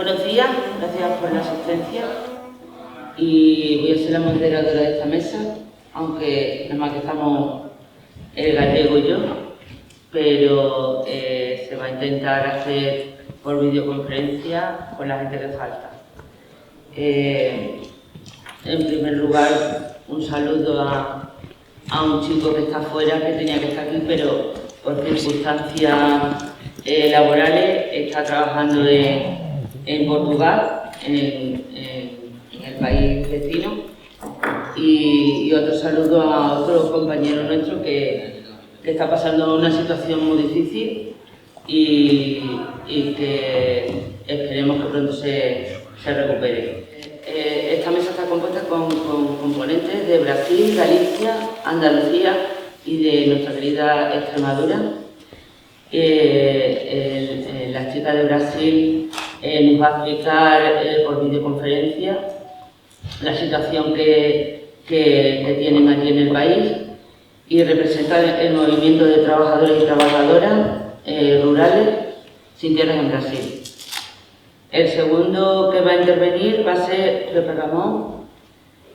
Buenos días, gracias por la asistencia y voy a ser la moderadora de esta mesa, aunque nada más que estamos el gallego y yo, pero se va a intentar hacer por videoconferencia con la gente que falta. En primer lugar, un saludo a un chico que está fuera, que tenía que estar aquí, pero por circunstancias laborales está trabajando en Portugal, en el país vecino, y otro saludo a otro compañero nuestro que está pasando una situación muy difícil y que esperemos que pronto se recupere. Esta mesa está compuesta con componentes de Brasil, Galicia, Andalucía y de nuestra querida Extremadura. La chica de Brasil nos va a explicar por videoconferencia la situación que tienen aquí en el país y representa el movimiento de trabajadores y trabajadoras rurales sin tierras en Brasil. El segundo que va a intervenir va a ser Pepe Ramón,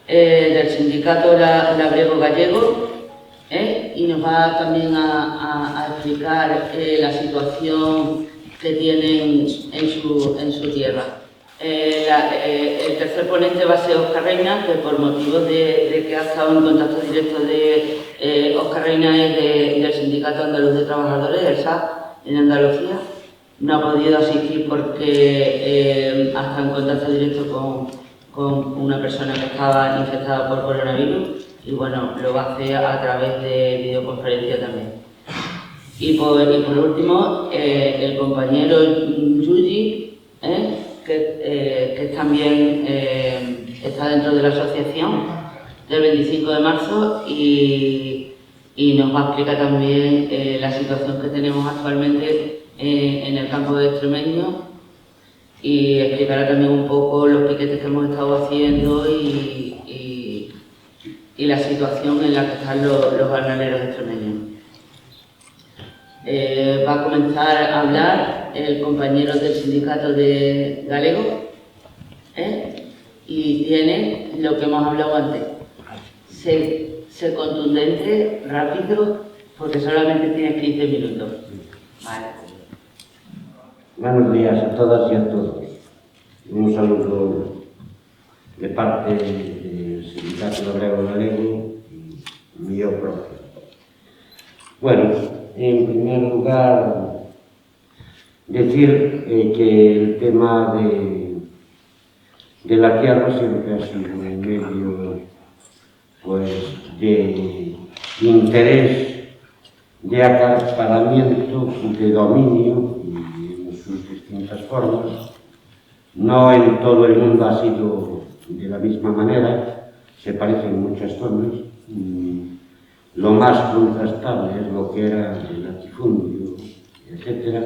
del sindicato Labrego Gallego, y nos va también a explicar la situación que tienen en su tierra. El tercer ponente va a ser Óscar Reina, que por motivos de que ha estado en contacto directo Óscar Reina es del Sindicato Andaluz de Trabajadores, del SAT, en Andalucía. No ha podido asistir porque ha estado en contacto directo con una persona que estaba infectada por coronavirus y bueno, lo va a hacer a través de videoconferencia también. Y por último, el compañero Yuji, que también está dentro de la asociación del 25 de marzo y nos va a explicar también la situación que tenemos actualmente en el campo de extremeño y explicará también un poco los piquetes que hemos estado haciendo y la situación en la que están los bananeros extremeños. Va a comenzar a hablar el compañero del sindicato de Galego y tiene lo que hemos hablado antes, ser contundente, rápido, porque solamente tiene 15 minutos. Vale. Buenos días a todas y a todos. Un saludo de parte del Sindicato Labrego Galego y mío propio. Bueno, en primer lugar, decir que el tema de la tierra siempre ha sido un medio pues, de interés, de acaparamiento, de dominio y en sus distintas formas. No en todo el mundo ha sido de la misma manera, se parecen muchas zonas. Lo más contrastable es lo que era el latifundio, etc.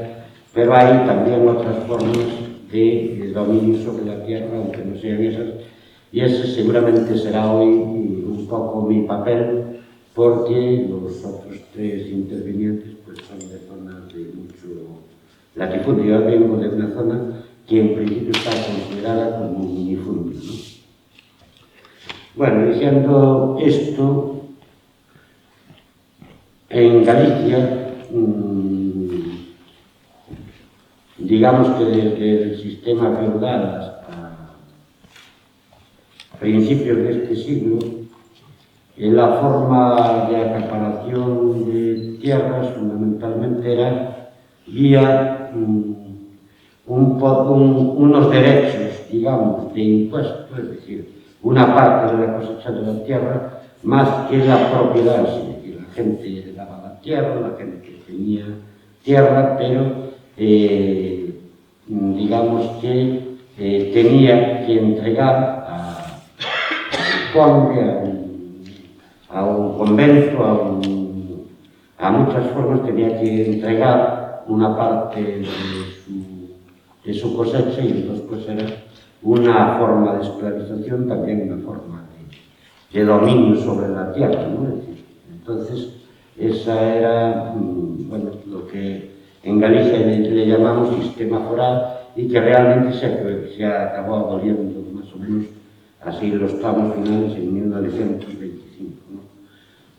Pero hay también otras formas de dominio sobre la tierra, aunque no sean esas, y ese seguramente será hoy un poco mi papel, porque los otros tres intervinientes pues, son de zonas de mucho latifundio. Yo vengo de una zona que en principio está considerada como un minifundio, ¿no? Bueno, diciendo esto, en Galicia, digamos que desde el sistema feudal hasta principios de este siglo, la forma de acaparación de tierras fundamentalmente era vía unos derechos, digamos, de impuestos, es decir, una parte de la cosecha de la tierra, más que la propiedad, es decir, la gente heredaba la tierra, la gente tenía tierra, pero digamos que tenía que entregar al conde, a un convento, a muchas formas tenía que entregar una parte de su cosecha y entonces pues era una forma de esclavización, también una forma de dominio sobre la tierra, ¿no? Es decir, entonces esa era bueno, lo que en Galicia le llamamos sistema foral y que realmente se acabó aboliendo más o menos así los tramos finales en 1925. ¿no?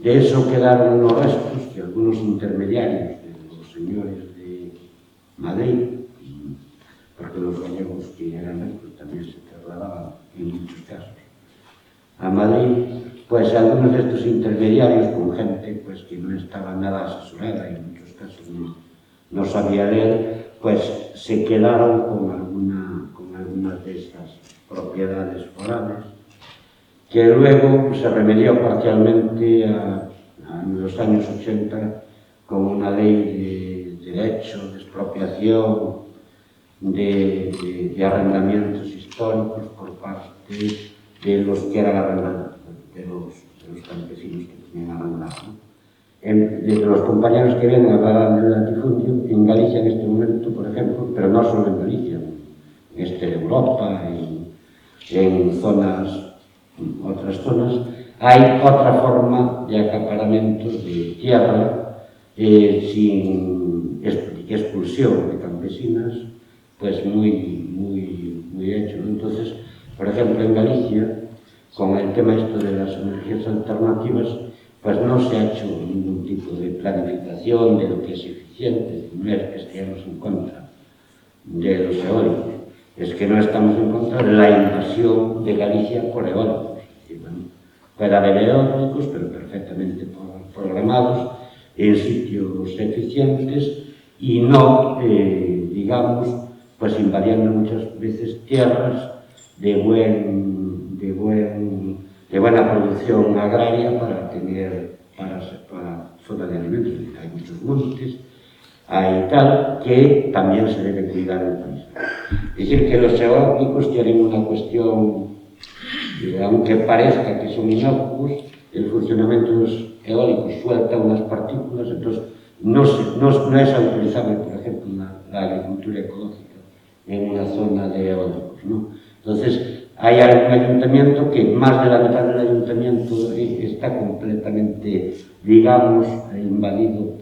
De eso quedaron unos restos que algunos intermediarios de los señores de Madrid, porque los gallegos que eran ricos también se trasladaban en muchos casos a Madrid, pues algunos de estos intermediarios con gente pues que no estaba nada asesorada y en muchos casos no sabía leer, pues se quedaron con algunas de esas propiedades forales, que luego pues, se remedió parcialmente en los años 80 con una ley de derecho, de expropiación, de arrendamientos históricos por parte de los que eran arrendados, de los campesinos que tenían arrendado. ¿no? De los compañeros que vienen a hablar del latifundio, en Galicia en este momento, por ejemplo, pero no solo en Galicia, en este de Europa, en otras zonas, hay otra forma de acaparamiento de tierra sin expulsión de campesinas, pues muy hecho. ¿no? Entonces, por ejemplo, en Galicia, con el tema esto de las energías alternativas, pues no se ha hecho ningún tipo de planificación de lo que es eficiente, no es que estemos en contra de los eólicos, es que no estamos en contra de la invasión de Galicia por eólicos. Y bueno, puede haber eólicos, pero perfectamente programados en sitios eficientes y no, digamos, pues invadiendo muchas veces tierras de buena producción agraria para zona de alimentos. Hay muchos montes, hay tal, que también se debe cuidar el país. Es decir, que los eólicos tienen una cuestión, aunque parezca que son inocuos, el funcionamiento de los eólicos suelta unas partículas, entonces no es autorizable, por ejemplo, la agricultura ecológica en una zona de eólicos, ¿no? Entonces, hay algún ayuntamiento que más de la mitad del ayuntamiento está completamente, digamos, invadido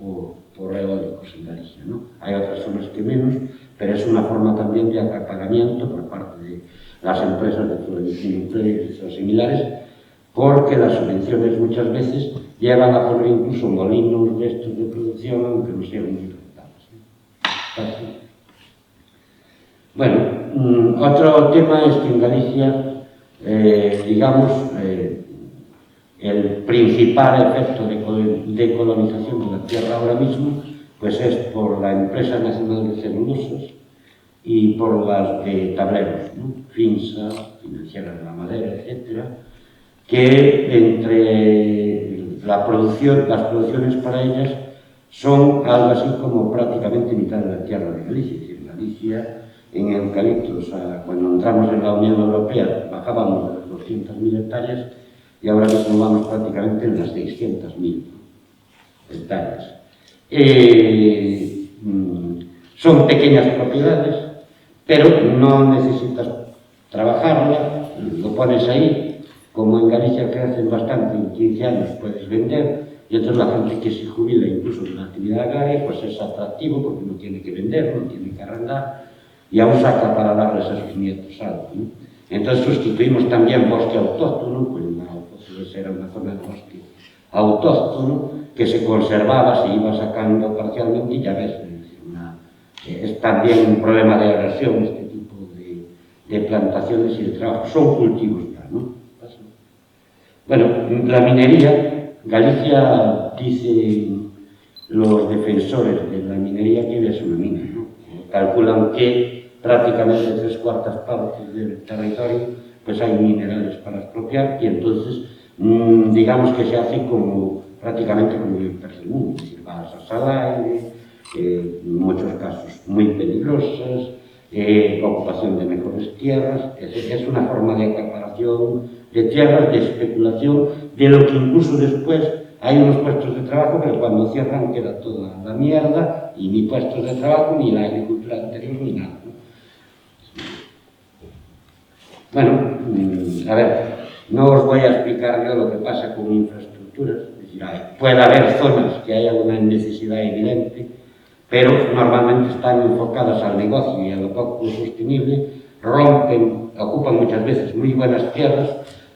por eólicos en Galicia, ¿no? Hay otras zonas que menos, pero es una forma también de acaparamiento por parte de las empresas de producción nucleares o similares, porque las subvenciones muchas veces llevan a poner incluso molinos de estos de producción, aunque no sean muy rentables. Bueno, otro tema es que en Galicia, digamos, el principal efecto de colonización de la tierra ahora mismo pues es por la Empresa Nacional de Celulosas y por las de tableros, ¿no? FINSA, Financiera de la Madera, etc., que entre las producciones para ellas son algo así como prácticamente mitad de la tierra de Galicia. Es decir, Galicia, en eucaliptos, cuando entramos en la Unión Europea, bajábamos de las 200.000 hectáreas y ahora mismo vamos prácticamente en las 600.000 hectáreas. Son pequeñas propiedades, pero no necesitas trabajarla, lo pones ahí, como en Galicia que hacen bastante, en 15 años puedes vender, y entonces la gente que se jubila incluso en la actividad agraria, pues es atractivo porque no tiene que vender, no tiene que arrendar, y aún saca para darles a sus nietos algo, ¿no? Entonces sustituimos también bosque autóctono, pues era una zona de bosque autóctono que se conservaba, se iba sacando parcialmente y ya ves, es también un problema de agresión este tipo de plantaciones y de trabajo, son cultivos ya, ¿no? Bueno, la minería, Galicia dice los defensores de la minería que es una mina, ¿no? Calculan que prácticamente 3/4 partes del territorio pues hay minerales para expropiar y entonces digamos que se hace como prácticamente como el tercer mundo, es decir, balsas al aire, en muchos casos muy peligrosas, ocupación de mejores tierras, es una forma de acaparación de tierras, de especulación, de lo que incluso después hay unos puestos de trabajo que cuando cierran queda toda la mierda y ni puestos de trabajo, ni la agricultura anterior, ni nada, ¿no? Bueno, a ver, no os voy a explicar yo lo que pasa con infraestructuras, es decir, puede haber zonas que haya una necesidad evidente, pero normalmente están enfocadas al negocio y a lo poco sostenible, ocupan muchas veces muy buenas tierras,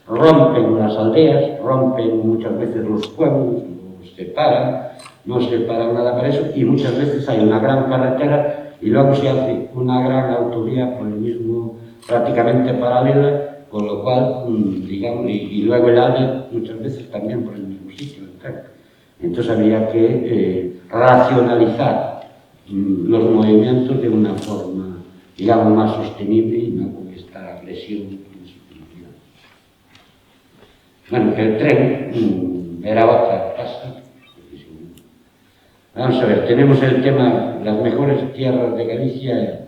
rompen las aldeas, rompen muchas veces los pueblos, los separan, no separan nada para eso, y muchas veces hay una gran carretera y luego se hace una gran autovía por el mismo, prácticamente paralela, con lo cual, digamos, y luego el AVE muchas veces también por el mismo sitio. Entonces había que racionalizar los movimientos de una forma, digamos, más sostenible y no con esta agresión. Bueno, el tren era otra cosa. Vamos a ver, tenemos el tema, las mejores tierras de Galicia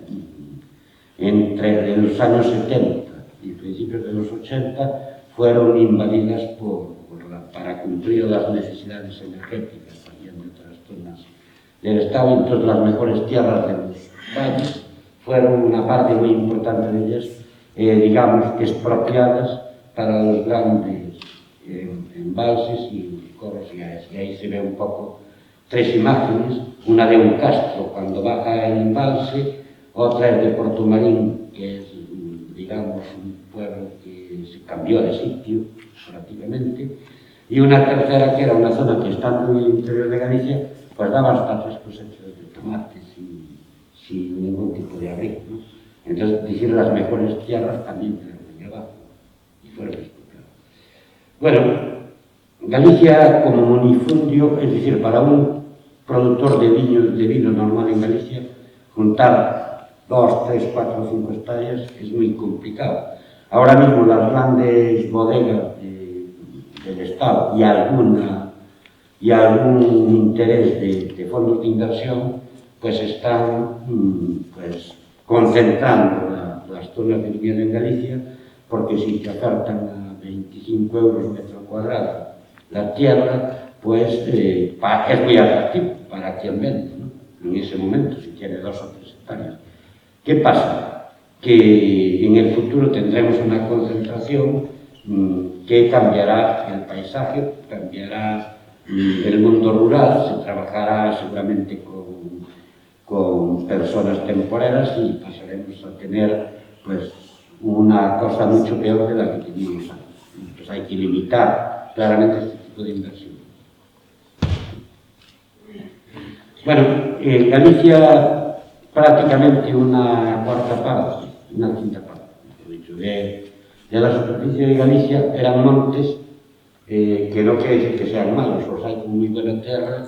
entre los años 70 y principios de los 80 fueron invadidas para cumplir las necesidades energéticas también de otras zonas del Estado. Entonces las mejores tierras de los valles fueron una parte muy importante de ellas, digamos, expropiadas para los grandes embalses y corros y áreas. Y ahí se ve un poco tres imágenes, una de un castro cuando baja el embalse, otra es de Portumarín, que es, digamos, un pueblo que se cambió de sitio prácticamente, y una tercera que era una zona que estando en el interior de Galicia, pues daba bastantes cosechas de tomate sin ningún tipo de abrigo, ¿no? Entonces, decir las mejores tierras también quedaron en abajo y fueron expropiadas. Bueno, Galicia como monifundio, es decir, para un productor de vino normal en Galicia, juntar 2, 3, 4, 5 hectáreas es muy complicado. Ahora mismo las grandes bodegas del Estado y algún interés de fondos de inversión pues están concentrando las zonas de vivienda en Galicia, porque si te ofertan a 25 euros metro cuadrado la tierra, pues es muy atractivo para quien vende, ¿no? En ese momento, si tiene 2 o 3 hectáreas. ¿Qué pasa? Que en el futuro tendremos una concentración que cambiará el paisaje, cambiará el mundo rural, se trabajará seguramente con personas temporeras y pasaremos a tener pues una cosa mucho peor de la que teníamos antes. Entonces hay que limitar claramente este tipo de inversión. Bueno, en Galicia prácticamente una cuarta parte, una quinta parte, de la superficie de Galicia eran montes, que no quiere decir que sean malos, los hay con muy buena tierra,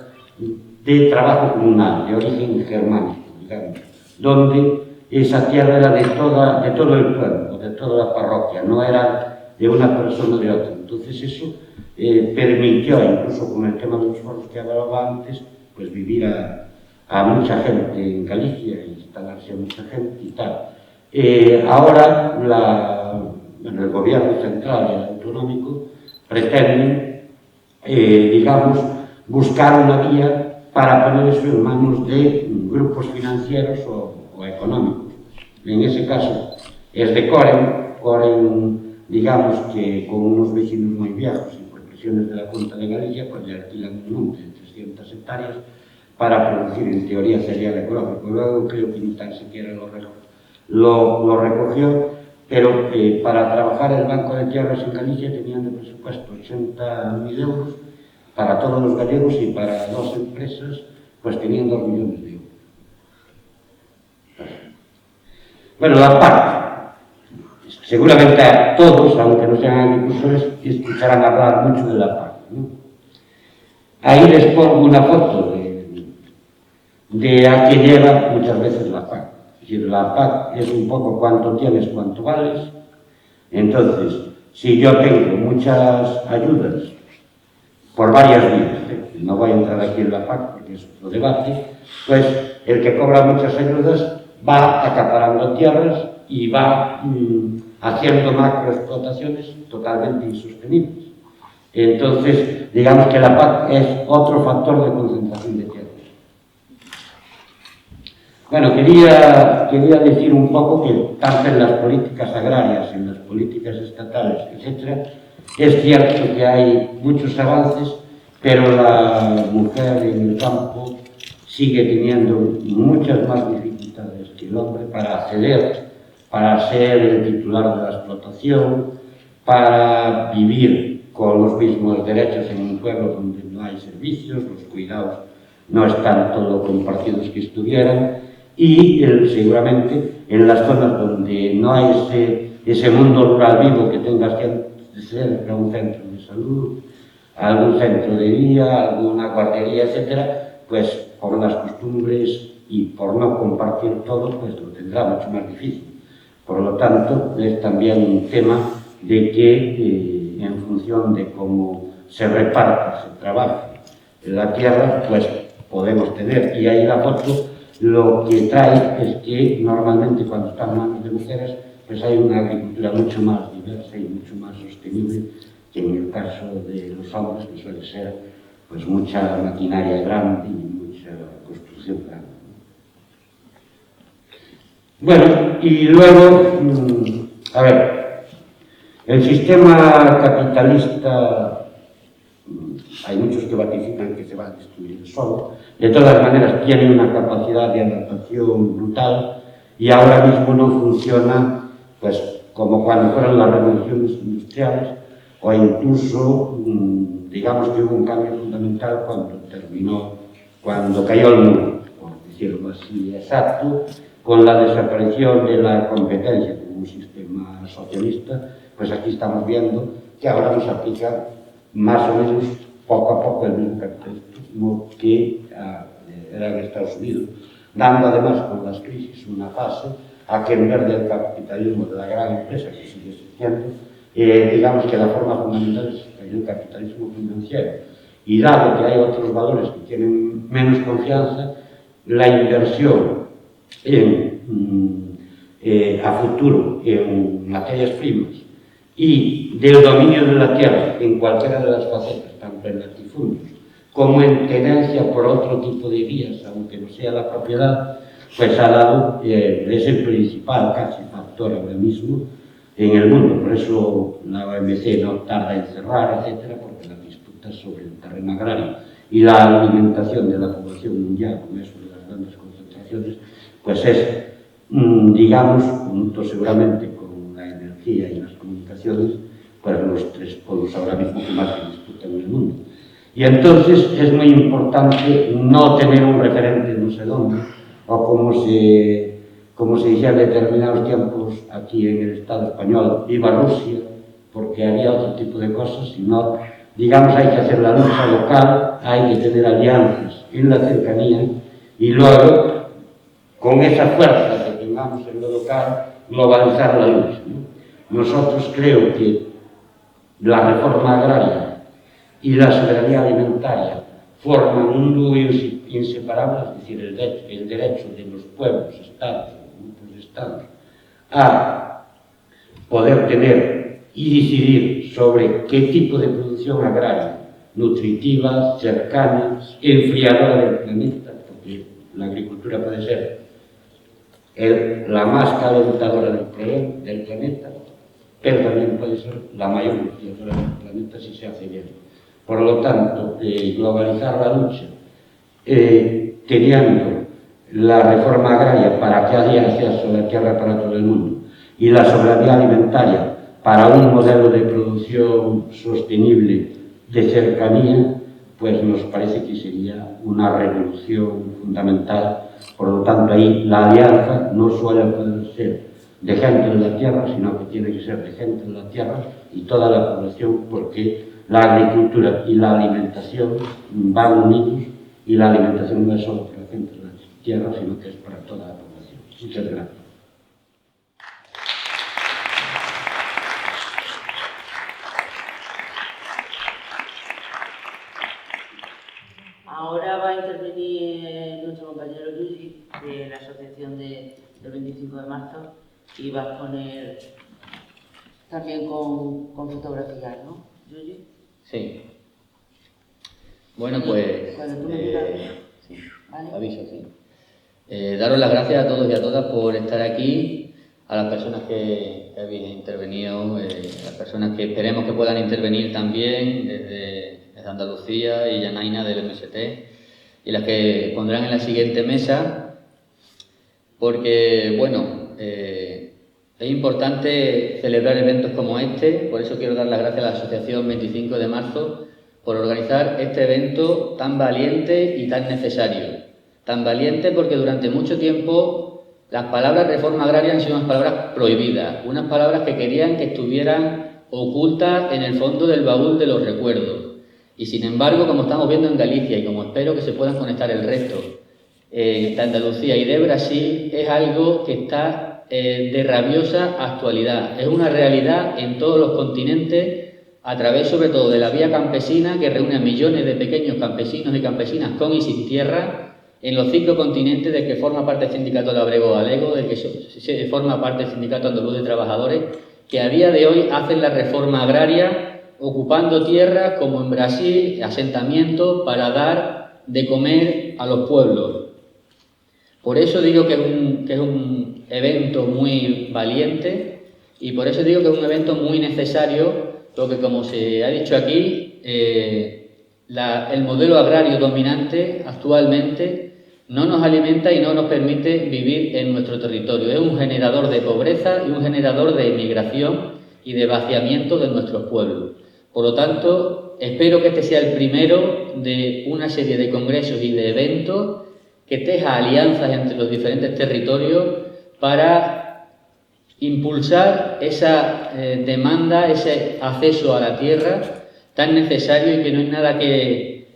de trabajo comunal, de origen germánico, digamos, donde esa tierra era de todo el pueblo, de toda la parroquia, no era de una persona o de otra. Entonces eso permitió, incluso con el tema de los foros que hablaba antes, pues vivir a mucha gente en Galicia, instalarse a mucha gente y tal. Ahora el gobierno central y el autonómico pretenden, digamos, buscar una vía para poner eso en manos de grupos financieros o económicos. En ese caso es de Coren, digamos que con unos vecinos muy viejos y por presiones de la Junta de Galicia, pues le alquilan un monte de 300 hectáreas para producir en teoría cereal ecológico. Luego creo que ni tan siquiera lo recogió, pero para trabajar el Banco de Tierras en Galicia tenían de presupuesto 80.000 euros para todos los gallegos y para 2 empresas pues tenían 2 millones de euros. Bueno, la PAC, seguramente a todos, aunque no sean agricultores, escucharán hablar mucho de la PAC, ¿no? Ahí les pongo una foto de a quien lleva muchas veces la PAC. Es decir, la PAC es un poco cuánto tienes, cuánto vales. Entonces, si yo tengo muchas ayudas por varias vías, no voy a entrar aquí en la PAC porque es otro debate, pues el que cobra muchas ayudas va acaparando tierras y va haciendo macroexplotaciones totalmente insostenibles. Entonces, digamos que la PAC es otro factor de concentración de tierras. Bueno, quería decir un poco que tanto en las políticas agrarias, en las políticas estatales, etc., es cierto que hay muchos avances, pero la mujer en el campo sigue teniendo muchas más dificultades que el hombre para acceder, para ser el titular de la explotación, para vivir con los mismos derechos en un pueblo donde no hay servicios, los cuidados no están todo compartidos que estuvieran, y seguramente en las zonas donde no hay ese mundo rural vivo que tenga cerca un centro de salud, algún centro de día, alguna guardería, etcétera, pues por las costumbres y por no compartir todo, pues lo tendrá mucho más difícil. Por lo tanto, es también un tema de que en función de cómo se reparta, se trabaja en la tierra, pues podemos tener. Y ahí la foto lo que trae es que normalmente cuando están en manos de mujeres, pues hay una agricultura mucho más diversa y mucho más sostenible que en el caso de los hombres, que suele ser pues mucha maquinaria grande y mucha construcción grande. Bueno, y luego, a ver, el sistema capitalista, hay muchos que vaticinan que se va a destruir solo, de todas maneras tiene una capacidad de adaptación brutal y ahora mismo no funciona pues como cuando fueron las revoluciones industriales o incluso, digamos que hubo un cambio fundamental cuando cayó el muro, por decirlo así exacto, con la desaparición de la competencia como un sistema socialista, pues aquí estamos viendo que ahora nos aplica más o menos poco a poco el mismo capitalismo que era en Estados Unidos, dando además con las crisis una fase a que en vez del capitalismo de la gran empresa que sigue existiendo, digamos que la forma fundamental es el capitalismo financiero. Y dado que hay otros valores que tienen menos confianza, la inversión a futuro en materias primas y del dominio de la tierra en cualquiera de las facetas, tanto en latifundios como en tenencia por otro tipo de vías, aunque no sea la propiedad, pues ha dado, es el principal casi factor ahora mismo en el mundo. Por eso la OMC no tarda en cerrar, etcétera, porque las disputas sobre el terreno agrario y la alimentación de la población mundial, con eso de las grandes concentraciones, pues es, digamos, junto seguramente con la energía y las comunicaciones, pues los tres polos ahora mismo que más se disputan en el mundo. Y entonces es muy importante no tener un referente no sé dónde, o como se decía en determinados tiempos aquí en el Estado español, viva Rusia, porque había otro tipo de cosas, sino, digamos, hay que hacer la lucha local, hay que tener alianzas en la cercanía, y luego, con esa fuerza que tengamos en lo local, globalizar la lucha, ¿no? Nosotros creo que la reforma agraria y la soberanía alimentaria forman un dúo inseparable, es decir, el derecho de los pueblos, estados, grupos de estados, a poder tener y decidir sobre qué tipo de producción agraria, nutritiva, cercana, enfriadora del planeta, porque la agricultura puede ser la más calentadora del planeta, pero también puede ser la mayor enfriadora del planeta si se hace bien. Por lo tanto, globalizar la lucha, teniendo la reforma agraria para que haya acceso a la tierra para todo el mundo y la soberanía alimentaria para un modelo de producción sostenible de cercanía, pues nos parece que sería una revolución fundamental. Por lo tanto, ahí la alianza no suele poder ser de gente de la tierra, sino que tiene que ser de gente de la tierra y toda la población, porque la agricultura y la alimentación van unidos y la alimentación no es solo para la gente de la tierra, sino que es para toda la población. Muchas gracias. Ahora va a intervenir nuestro compañero Luigi de la asociación del 25 de marzo y va a exponer también con fotografías, ¿no, Luigi? Sí. Bueno, pues... Cuando tú me digas, sí, ¿vale? aviso, sí. Daros las gracias a todos y a todas por estar aquí, a las personas que habéis intervenido, las personas que esperemos que puedan intervenir también desde Andalucía y Yanaina del MST. y las que pondrán en la siguiente mesa, porque, bueno, es importante celebrar eventos como este. Por eso quiero dar las gracias a la Asociación 25 de marzo por organizar este evento tan valiente y tan necesario. Tan valiente porque durante mucho tiempo las palabras reforma agraria han sido unas palabras prohibidas, unas palabras que querían que estuvieran ocultas en el fondo del baúl de los recuerdos. Y sin embargo, como estamos viendo en Galicia y como espero que se puedan conectar el resto de Andalucía y de Brasil, es algo que está de rabiosa actualidad. Es una realidad en todos los continentes, a través sobre todo de la vía campesina que reúne a millones de pequeños campesinos y campesinas con y sin tierra en los 5 continentes del que forma parte el Sindicato Labrego Galego, del que forma parte el Sindicato Andaluz de Trabajadores, que a día de hoy hacen la reforma agraria ocupando tierras como en Brasil, asentamientos para dar de comer a los pueblos. Por eso digo que es un evento muy valiente y por eso digo que es un evento muy necesario, porque como se ha dicho aquí, el modelo agrario dominante actualmente no nos alimenta y no nos permite vivir en nuestro territorio. Es un generador de pobreza y un generador de emigración y de vaciamiento de nuestros pueblos. Por lo tanto, espero que este sea el primero de una serie de congresos y de eventos que teja alianzas entre los diferentes territorios para impulsar esa demanda, ese acceso a la tierra tan necesario y que no es nada que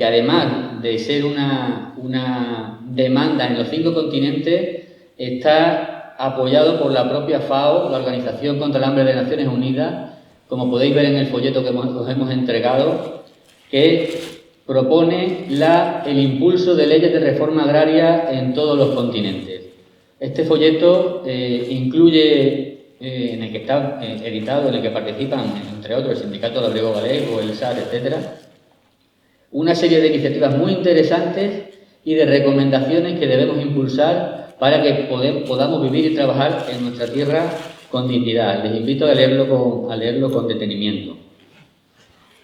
además de ser una demanda en los 5 continentes, está apoyado por la propia FAO, la Organización contra el Hambre de Naciones Unidas, como podéis ver en el folleto que os hemos entregado, que propone el impulso de leyes de reforma agraria en todos los continentes. Este folleto incluye, en el que está editado, en el que participan, entre otros, el Sindicato Labrego Galego, el SAR, etcétera, una serie de iniciativas muy interesantes y de recomendaciones que debemos impulsar para que podamos vivir y trabajar en nuestra tierra con dignidad. Les invito a leerlo con detenimiento.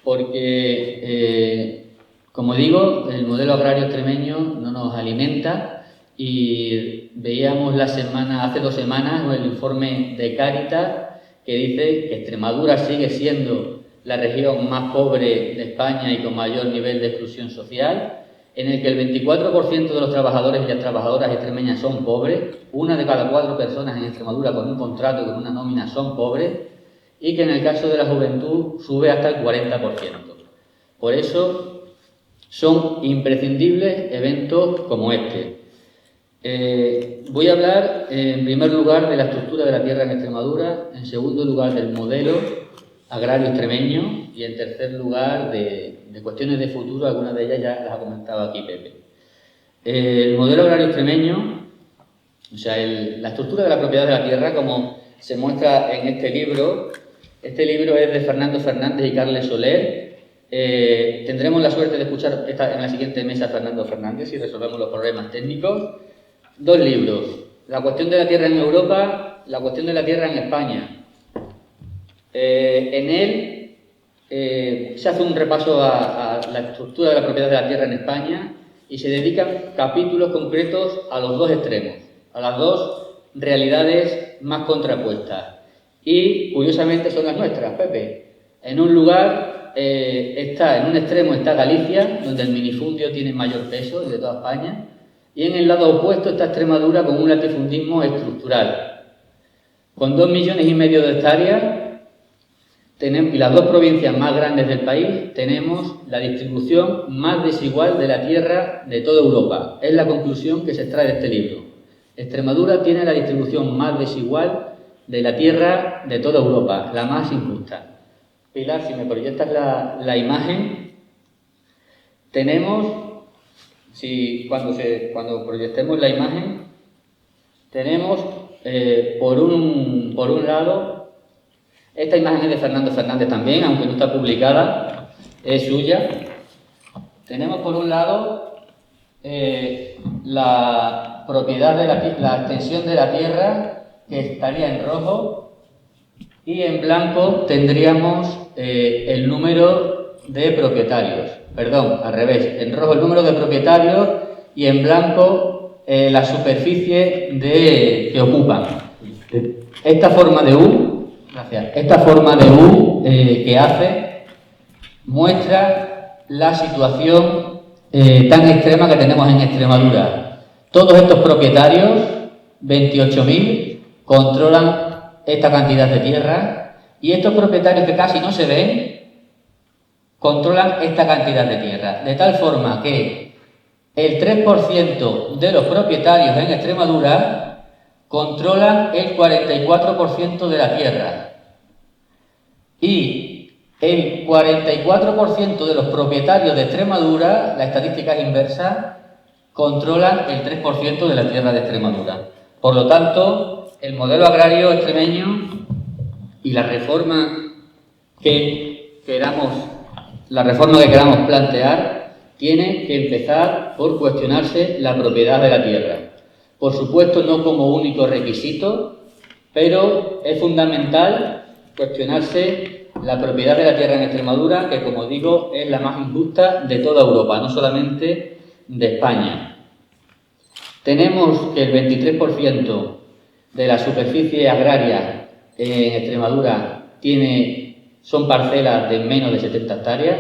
Porque, como digo, el modelo agrario extremeño no nos alimenta y veíamos hace 2 semanas el informe de Cáritas que dice que Extremadura sigue siendo la región más pobre de España y con mayor nivel de exclusión social, en el que el 24% de los trabajadores y las trabajadoras extremeñas son pobres, 1 de cada 4 personas en Extremadura con un contrato, con una nómina, son pobres, y que en el caso de la juventud sube hasta el 40%. Por eso son imprescindibles eventos como este. Voy a hablar en primer lugar de la estructura de la tierra en Extremadura, en segundo lugar del modelo agrario extremeño y en tercer lugar de cuestiones de futuro, algunas de ellas ya las ha comentado aquí Pepe. El modelo agrario extremeño, o sea, la estructura de la propiedad de la tierra, como se muestra en este libro es de Fernando Fernández y Carles Soler. Tendremos la suerte de escuchar en la siguiente mesa a Fernando Fernández si resolvemos los problemas técnicos. 2 libros, La cuestión de la tierra en Europa, La cuestión de la tierra en España. En él se hace un repaso a la estructura de la propiedad de la tierra en España y se dedican capítulos concretos a los 2 extremos, a las 2 realidades más contrapuestas. Y curiosamente son las nuestras, Pepe. En un lugar, en un extremo está Galicia, donde el minifundio tiene mayor peso de toda España, y en el lado opuesto está Extremadura con un latifundismo estructural. Con 2,5 millones de hectáreas, y las 2 provincias más grandes del país, tenemos la distribución más desigual de la tierra de toda Europa. Es la conclusión que se extrae de este libro. Extremadura tiene la distribución más desigual de la tierra de toda Europa, la más injusta. Pilar, si me proyectas la imagen, tenemos, cuando proyectemos la imagen, tenemos por un lado, esta imagen es de Fernando Fernández también, aunque no está publicada, es suya. Tenemos por un lado la propiedad de la extensión de la tierra, que estaría en rojo, y en blanco tendríamos el número de propietarios. Perdón, al revés. En rojo el número de propietarios y en blanco la superficie que ocupan. Esta forma de U, gracias, esta forma de U que hace muestra la situación tan extrema que tenemos en Extremadura. Todos estos propietarios, 28.000, controlan esta cantidad de tierra y estos propietarios que casi no se ven controlan esta cantidad de tierra. De tal forma que el 3% de los propietarios en Extremadura controlan el 44% de la tierra y el 44% de los propietarios de Extremadura, la estadística es inversa, controlan el 3% de la tierra de Extremadura. Por lo tanto, el modelo agrario extremeño y la reforma que queramos plantear tiene que empezar por cuestionarse la propiedad de la tierra. Por supuesto, no como único requisito, pero es fundamental cuestionarse la propiedad de la tierra en Extremadura, que, como digo, es la más injusta de toda Europa, no solamente de España. Tenemos que el 23% de la superficie agraria en Extremadura son parcelas de menos de 70 hectáreas.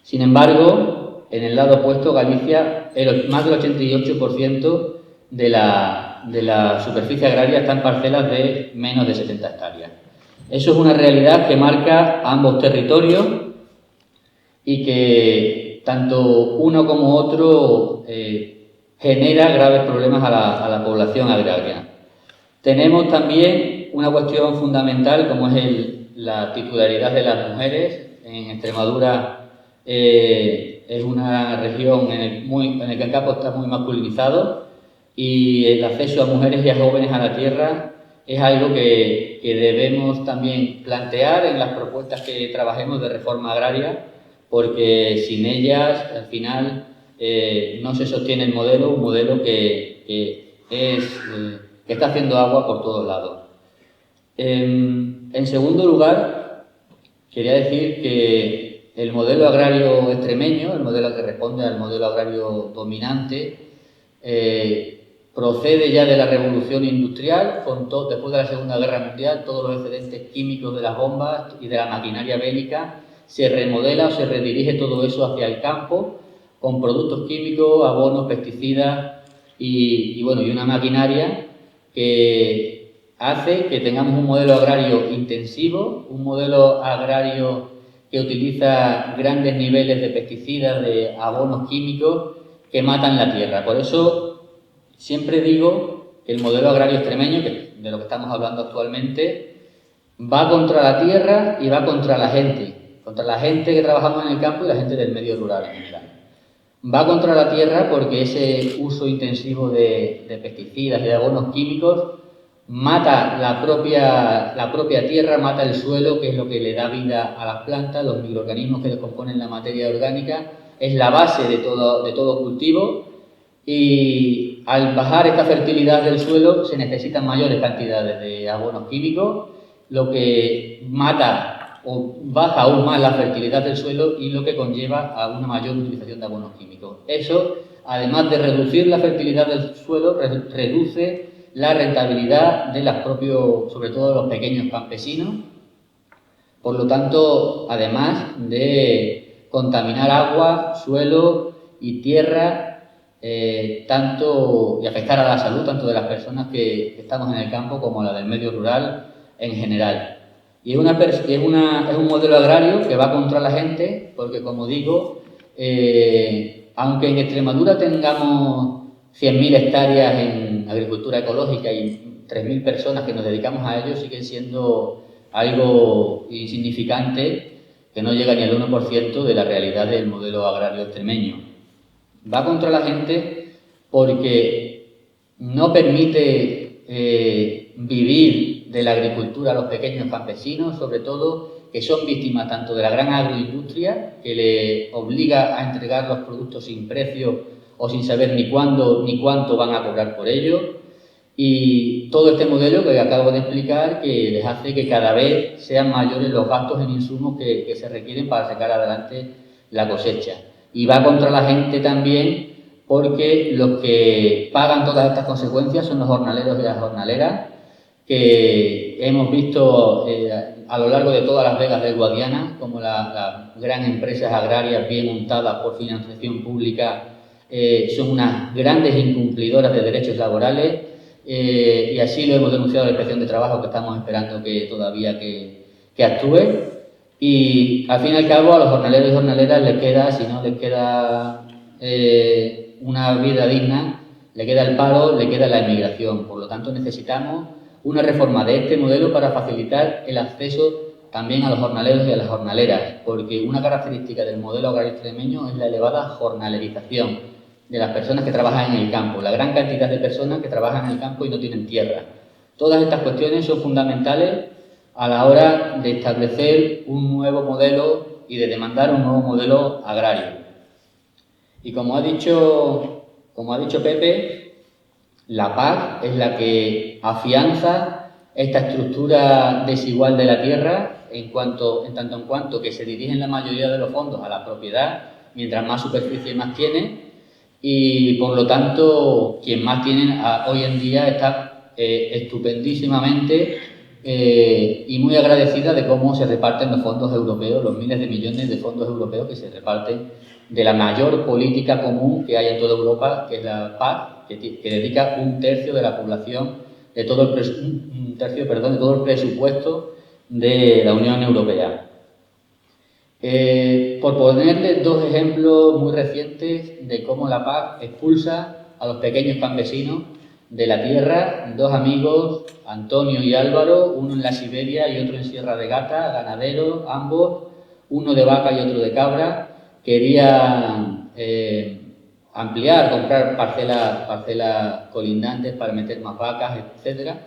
Sin embargo, en el lado opuesto, Galicia, más del 88% de la superficie agraria está en parcelas de menos de 70 hectáreas. Eso es una realidad que marca ambos territorios y que tanto uno como otro genera graves problemas a la población agraria. Tenemos también una cuestión fundamental como es la titularidad de las mujeres. En Extremadura es una región en la que el campo está muy masculinizado y el acceso a mujeres y a jóvenes a la tierra es algo que debemos también plantear en las propuestas que trabajemos de reforma agraria, porque sin ellas, al final, no se sostiene el modelo, un modelo que está haciendo agua por todos lados. En segundo lugar, quería decir que el modelo agrario extremeño, el modelo que responde al modelo agrario dominante, procede ya de la revolución industrial, después de la Segunda Guerra Mundial, todos los excedentes químicos de las bombas y de la maquinaria bélica, se remodela o se redirige todo eso hacia el campo, con productos químicos, abonos, pesticidas y una maquinaria que hace que tengamos un modelo agrario intensivo, un modelo agrario que utiliza grandes niveles de pesticidas, de abonos químicos que matan la tierra. Por eso siempre digo que el modelo agrario extremeño, de lo que estamos hablando actualmente, va contra la tierra y va contra la gente que trabajamos en el campo y la gente del medio rural en general. Va contra la tierra porque ese uso intensivo de pesticidas y de abonos químicos mata la propia tierra, mata el suelo, que es lo que le da vida a las plantas, los microorganismos que descomponen la materia orgánica, es la base de todo cultivo. Y al bajar esta fertilidad del suelo se necesitan mayores cantidades de abonos químicos, lo que mata o baja aún más la fertilidad del suelo y lo que conlleva a una mayor utilización de abonos químicos. Eso, además de reducir la fertilidad del suelo, reduce la rentabilidad de sobre todo de los pequeños campesinos. Por lo tanto, además de contaminar agua, suelo y tierra, y afectar a la salud tanto de las personas que estamos en el campo como la del medio rural en general. Y es un modelo agrario que va contra la gente porque, como digo, aunque en Extremadura tengamos 100.000 hectáreas en agricultura ecológica y 3.000 personas que nos dedicamos a ello, siguen siendo algo insignificante que no llega ni al 1% de la realidad del modelo agrario extremeño. Va contra la gente porque no permite vivir de la agricultura a los pequeños campesinos, sobre todo que son víctimas tanto de la gran agroindustria, que le obliga a entregar los productos sin precio o sin saber ni cuándo ni cuánto van a cobrar por ello, Y todo este modelo que acabo de explicar que les hace que cada vez sean mayores los gastos en insumos que se requieren para sacar adelante la cosecha. Y va contra la gente también porque los que pagan todas estas consecuencias son los jornaleros y las jornaleras, que hemos visto a lo largo de todas las vegas del Guadiana como las grandes empresas agrarias bien montadas por financiación pública son unas grandes incumplidoras de derechos laborales. Y así lo hemos denunciado a la Inspección de Trabajo, que estamos esperando que todavía que actúe. Y al fin y al cabo a los jornaleros y jornaleras les queda, si no les queda una vida digna, le queda el paro, le queda la emigración. Por lo tanto necesitamos una reforma de este modelo para facilitar el acceso también a los jornaleros y a las jornaleras, porque una característica del modelo agrario extremeño es la elevada jornalerización de las personas que trabajan en el campo, la gran cantidad de personas que trabajan en el campo y no tienen tierra. Todas estas cuestiones son fundamentales a la hora de establecer un nuevo modelo y de demandar un nuevo modelo agrario. Y como ha dicho Pepe, la PAC es la que afianza esta estructura desigual de la tierra en tanto en cuanto que se dirigen la mayoría de los fondos a la propiedad, mientras más superficie más tiene. Y por lo tanto, quien más tiene hoy en día está estupendísimamente y muy agradecida de cómo se reparten los fondos europeos, los miles de millones de fondos europeos que se reparten de la mayor política común que hay en toda Europa, que es la PAC, que dedica un tercio de la población, de todo el presupuesto de la Unión Europea. Por ponerles dos ejemplos muy recientes de cómo la PAC expulsa a los pequeños campesinos de la tierra, dos amigos, Antonio y Álvaro, uno en la Siberia y otro en Sierra de Gata, ganaderos ambos, uno de vaca y otro de cabra, querían ampliar, comprar parcelas colindantes para meter más vacas, etcétera,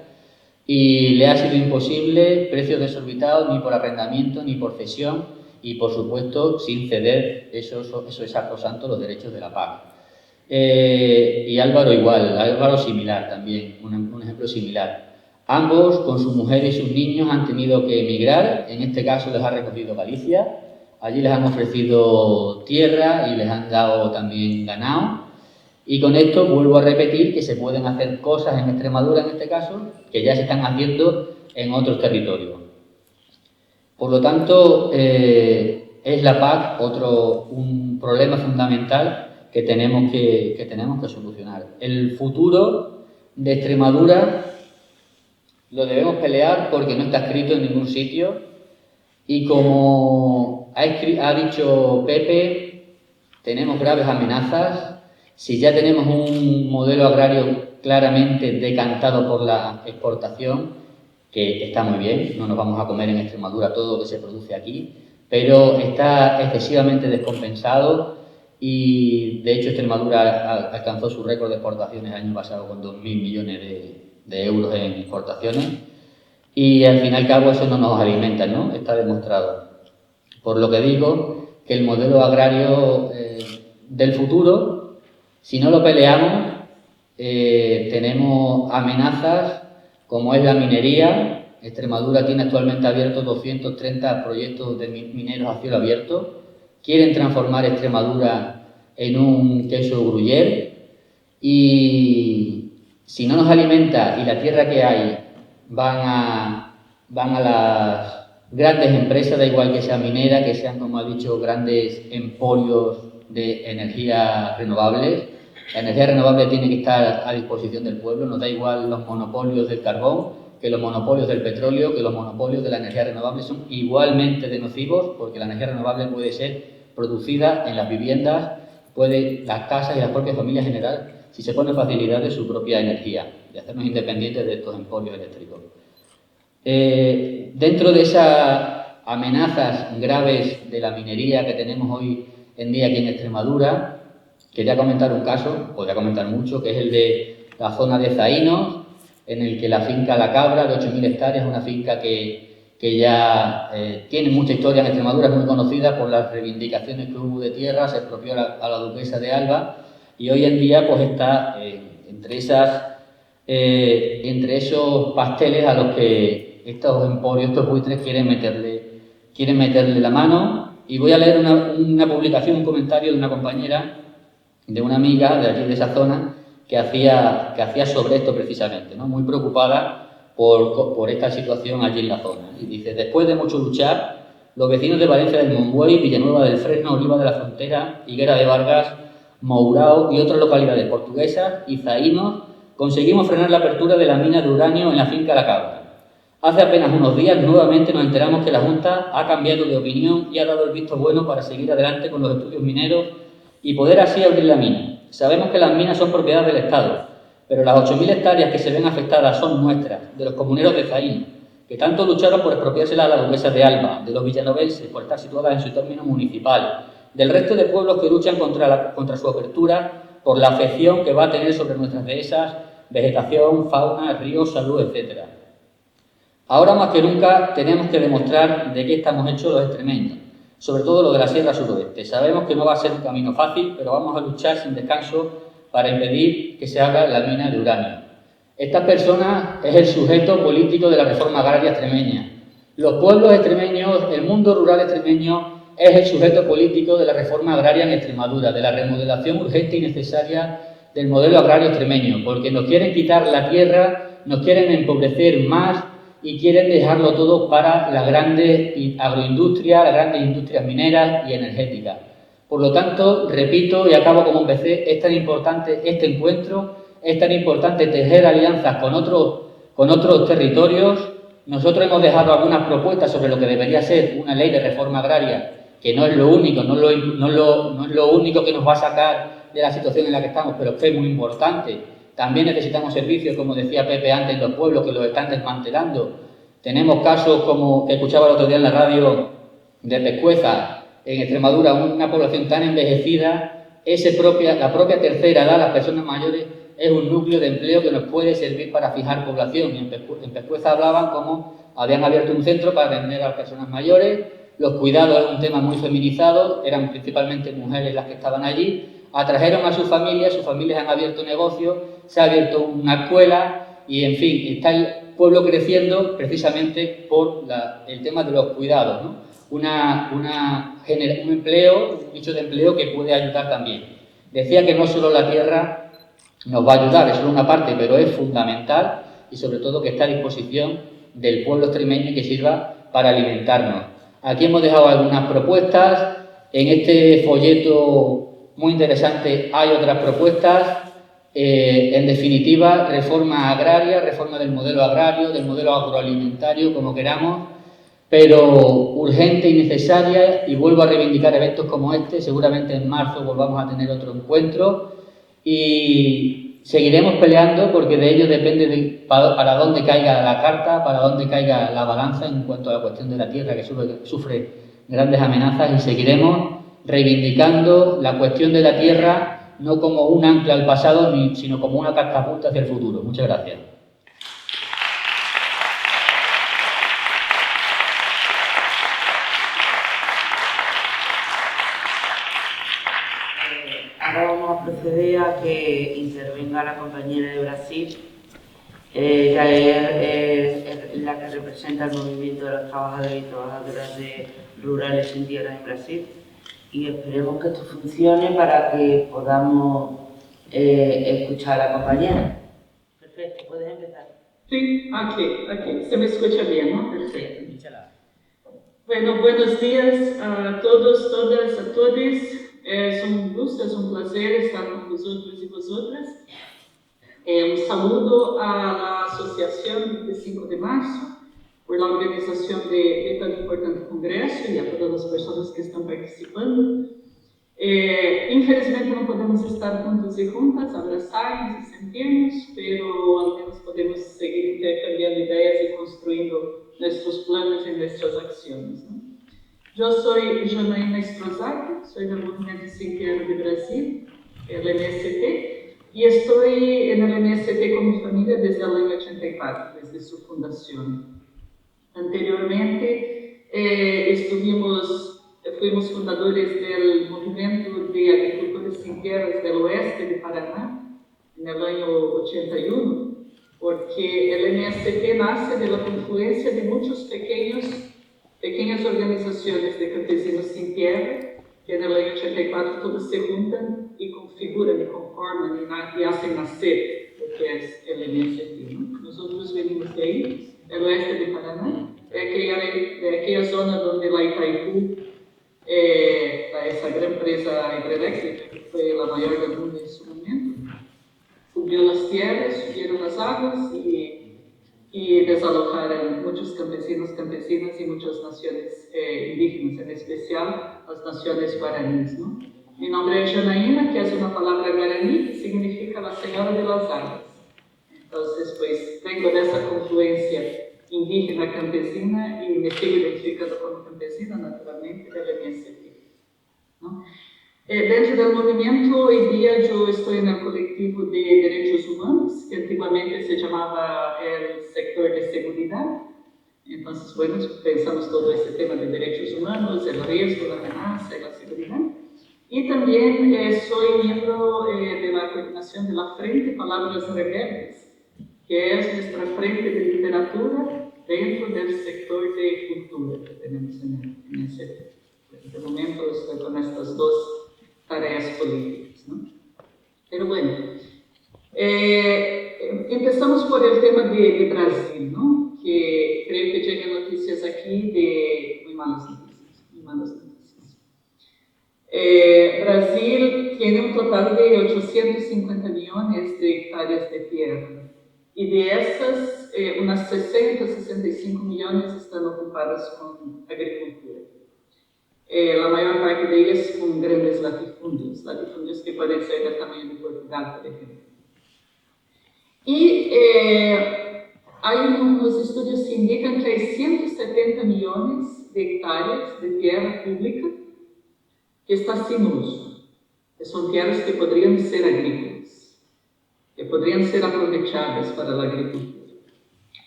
y le ha sido imposible, precios desorbitados ni por arrendamiento ni por cesión, y por supuesto sin ceder, eso es sacrosanto, los derechos de la PAC. Y Álvaro igual, Álvaro similar también, un ejemplo similar. Ambos con su mujer y sus niños han tenido que emigrar, en este caso les ha recogido Galicia, allí les han ofrecido tierra y les han dado también ganado. Y con esto vuelvo a repetir que se pueden hacer cosas en Extremadura en este caso, que ya se están haciendo en otros territorios. Por lo tanto, es la PAC un problema fundamental que tenemos que solucionar. El futuro de Extremadura lo debemos pelear porque no está escrito en ningún sitio y como ha dicho Pepe, tenemos graves amenazas. Si ya tenemos un modelo agrario claramente decantado por la exportación, que está muy bien, no nos vamos a comer en Extremadura todo lo que se produce aquí, pero está excesivamente descompensado y de hecho Extremadura alcanzó su récord de exportaciones el año pasado con 2.000 millones de euros en exportaciones y al fin y al cabo eso no nos alimenta, ¿no? Está demostrado. Por lo que digo que el modelo agrario del futuro, si no lo peleamos, tenemos amenazas como es la minería. Extremadura tiene actualmente abiertos 230 proyectos de mineros a cielo abierto. Quieren transformar Extremadura en un queso gruyère y si no nos alimenta y la tierra que hay van a las grandes empresas, da igual que sea minera, que sean, como ha dicho, grandes emporios de energías renovables. La energía renovable tiene que estar a disposición del pueblo, nos da igual los monopolios del carbón, que los monopolios del petróleo, que los monopolios de la energía renovable son igualmente de nocivos, porque la energía renovable puede ser producida en las viviendas, las casas y las propias familias generar, si se pone facilidad de su propia energía, de hacernos independientes de estos emporios eléctricos. Dentro de esas amenazas graves de la minería que tenemos hoy en día aquí en Extremadura, quería comentar un caso, podría comentar mucho, que es el de la zona de Zaínos, en el que la finca La Cabra, de 8.000 hectáreas, una finca que ya tiene mucha historia en Extremadura, es muy conocida por las reivindicaciones que hubo de tierra, se expropió a la duquesa de Alba, y hoy en día pues está entre esas entre esos pasteles a los que estos emporios, estos buitres quieren meterle la mano. Y voy a leer una publicación, un comentario de una compañera, de una amiga de aquí de esa zona, que hacía sobre esto precisamente, ¿no? Muy preocupada por esta situación allí en la zona. Y dice: después de mucho luchar, los vecinos de Valencia del Monbuey, Villanueva del Fresno, Oliva de la Frontera, Higuera de Vargas, Mourao y otras localidades portuguesas y zaínos conseguimos frenar la apertura de la mina de uranio en la finca La Cabra. Hace apenas unos días nuevamente nos enteramos que la Junta ha cambiado de opinión y ha dado el visto bueno para seguir adelante con los estudios mineros y poder así abrir la mina. Sabemos que las minas son propiedad del Estado, pero las 8.000 hectáreas que se ven afectadas son nuestras, de los comuneros de Zaín, que tanto lucharon por expropiársela a la duquesa de Alba, de los villanovenses por estar situadas en su término municipal, del resto de pueblos que luchan contra su apertura por la afección que va a tener sobre nuestras dehesas, vegetación, fauna, ríos, salud, etc. Ahora más que nunca tenemos que demostrar de qué estamos hechos los extremeños, sobre todo los de la Sierra Suroeste. Sabemos que no va a ser un camino fácil, pero vamos a luchar sin descanso para impedir que se haga la mina de uranio. Esta persona es el sujeto político de la reforma agraria extremeña. Los pueblos extremeños, el mundo rural extremeño, es el sujeto político de la reforma agraria en Extremadura, de la remodelación urgente y necesaria del modelo agrario extremeño, porque nos quieren quitar la tierra, nos quieren empobrecer más y quieren dejarlo todo para la grande agroindustria, las grandes industrias mineras y energéticas. Por lo tanto, repito y acabo como empecé, es tan importante este encuentro, es tan importante tejer alianzas con otros territorios. Nosotros hemos dejado algunas propuestas sobre lo que debería ser una ley de reforma agraria, que no es lo único, no es lo único que nos va a sacar de la situación en la que estamos, pero que es muy importante. También necesitamos servicios, como decía Pepe antes, en los pueblos que los están desmantelando. Tenemos casos como que escuchaba el otro día en la radio de Pescueza, en Extremadura, una población tan envejecida, la propia tercera edad, las personas mayores, es un núcleo de empleo que nos puede servir para fijar población. Y en Pescueza hablaban cómo habían abierto un centro para atender a las personas mayores. Los cuidados es un tema muy feminizado, eran principalmente mujeres las que estaban allí. Atrajeron a sus familias han abierto negocios, se ha abierto una escuela y, en fin, está el pueblo creciendo precisamente por el tema de los cuidados, ¿no? Un empleo, un nicho de empleo que puede ayudar también. Decía que no solo la tierra nos va a ayudar, es solo una parte, pero es fundamental y sobre todo que está a disposición del pueblo extremeño y que sirva para alimentarnos. Aquí hemos dejado algunas propuestas, en este folleto muy interesante hay otras propuestas, en definitiva, reforma agraria, reforma del modelo agrario, del modelo agroalimentario, como queramos, pero urgente y necesaria, y vuelvo a reivindicar eventos como este. Seguramente en marzo volvamos a tener otro encuentro y seguiremos peleando porque de ello depende para dónde caiga la carta, para dónde caiga la balanza en cuanto a la cuestión de la tierra, que sufre grandes amenazas, y seguiremos reivindicando la cuestión de la tierra no como un ancla al pasado, sino como una catapulta hacia el futuro. Muchas gracias. Ahora vamos a proceder a que intervenga la compañera de Brasil. Ella es la que representa el movimiento de los trabajadores y trabajadoras rurales sin tierra en Brasil, y esperemos que esto funcione para que podamos escuchar a la compañera. Perfecto, puedes empezar. Sí, aquí. Se me escucha bien, ¿no? Perfecto, escúchala. Bueno, buenos días a todos, todas, a todos. Es un gusto, es un placer estar con vosotros y vosotras. Un saludo a la Asociación 25 de Marzo por la organización de tan importante congreso y a todas las personas que están participando. Infelizmente no podemos estar juntos y juntas, abrazarnos y sentirnos, pero al menos podemos seguir intercambiando ideas y construyendo nuestros planes y nuestras acciones, ¿no? Yo soy Janaína Strozak, soy del Movimiento Sin Tierra de Brasil, el MST, y estoy en el MST con mi familia desde el año 84, desde su fundación. Anteriormente fuimos fundadores del Movimiento de Agricultores Sin Tierras del Oeste de Paraná, en el año 81, porque el MST nace de la confluencia de muchas pequeñas organizaciones de campesinos sin tierra, que en el año 84 todos se juntan y configuran y conforman y hacen nacer lo que es el MST, ¿no? Nosotros venimos de ahí, del oeste de Paraná, de aquella zona donde la Itaipu, esa gran empresa hidroeléctrica, que fue la mayor del mundo en su momento, cubrió las tierras, subieron las aguas y desalojaron muchos campesinos, campesinas y muchas naciones indígenas, en especial las naciones guaraníes, ¿no? Mi nombre es Janaína, que es una palabra guaraní que significa la señora de las aguas. Entonces, pues, vengo de esa confluencia indígena campesina y me sigo identificando como campesina, naturalmente, del MST, ¿no? Dentro del movimiento, hoy día yo estoy en el colectivo de derechos humanos, que antiguamente se llamaba el sector de seguridad. Entonces, bueno, pensamos todo este tema de derechos humanos, el riesgo, la amenaza y la seguridad. Y también soy miembro de la coordinación de la Frente Palabras Rebeldes, que es nuestra frente de literatura dentro del sector de cultura que tenemos en ese. De momento estoy con estas dos tareas políticas, ¿no? Pero bueno, empezamos por el tema de Brasil, ¿no? Que creo que llegan noticias aquí de muy malas noticias, muy malas noticias. Brasil tiene un total de 850 millones de hectáreas de tierra y de esas, unas 65 millones están ocupadas con agricultura. La mayor parte de ellas con grandes latifundios que pueden ser del tamaño de Portugal, por ejemplo. Y hay unos estudios que indican que hay 170 millones de hectáreas de tierra pública que está sin uso, que son tierras que podrían ser agrícolas, que podrían ser aprovechadas para la agricultura.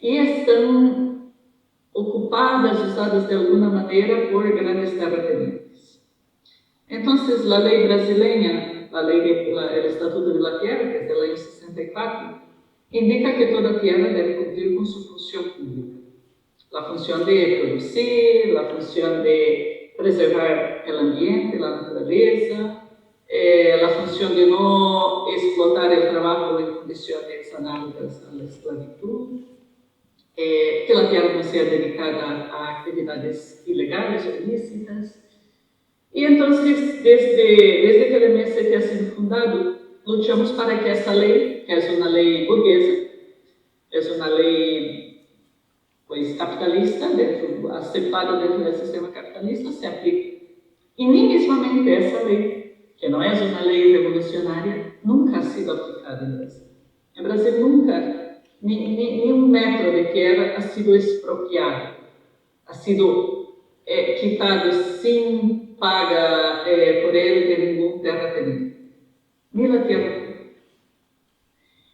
Y están ocupadas, usadas de alguna manera por grandes terratenientes. Entonces, la ley brasileña, el Estatuto de la Tierra, que es del año 64, indica que toda tierra debe cumplir con su función pública. La función de producir, la función de preservar el ambiente, la naturaleza, la función de no explotar el trabajo en condiciones análogas a la esclavitud, que la tierra no sea dedicada a actividades ilegales o ilícitas. Y entonces, desde que el MST ha sido fundado, luchamos para que esta ley, que es una ley burguesa, es una ley pues, capitalista, aceptada dentro del sistema capitalista, se aplique. Y ni mismamente esa ley, que no es una ley revolucionaria, nunca ha sido aplicada en Brasil. En Brasil nunca ni un metro de tierra ha sido expropiado, ha sido quitado sin paga por él de ningún terrateniente, ni la tierra.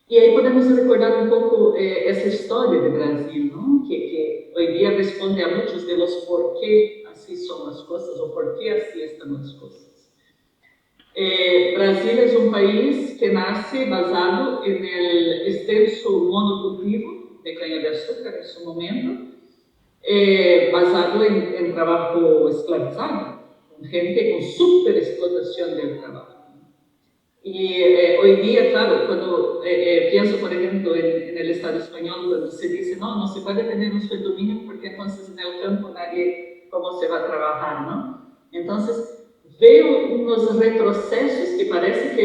Y ahí podemos recordar un poco esa historia de Brasil, ¿no? que hoy día responde a muchos de los por qué así son las cosas o por qué así están las cosas. Brasil es un país que nace basado en el extenso monocultivo de caña de azúcar en su momento, basado en trabajo esclavizado, con gente con super explotación del trabajo. Y hoy día, claro, cuando pienso, por ejemplo, en el Estado español, cuando se dice, no se puede tener un sueldo mínimo porque entonces en el campo nadie, ¿cómo se va a trabajar, no? Entonces, veo unos retrocesos que parece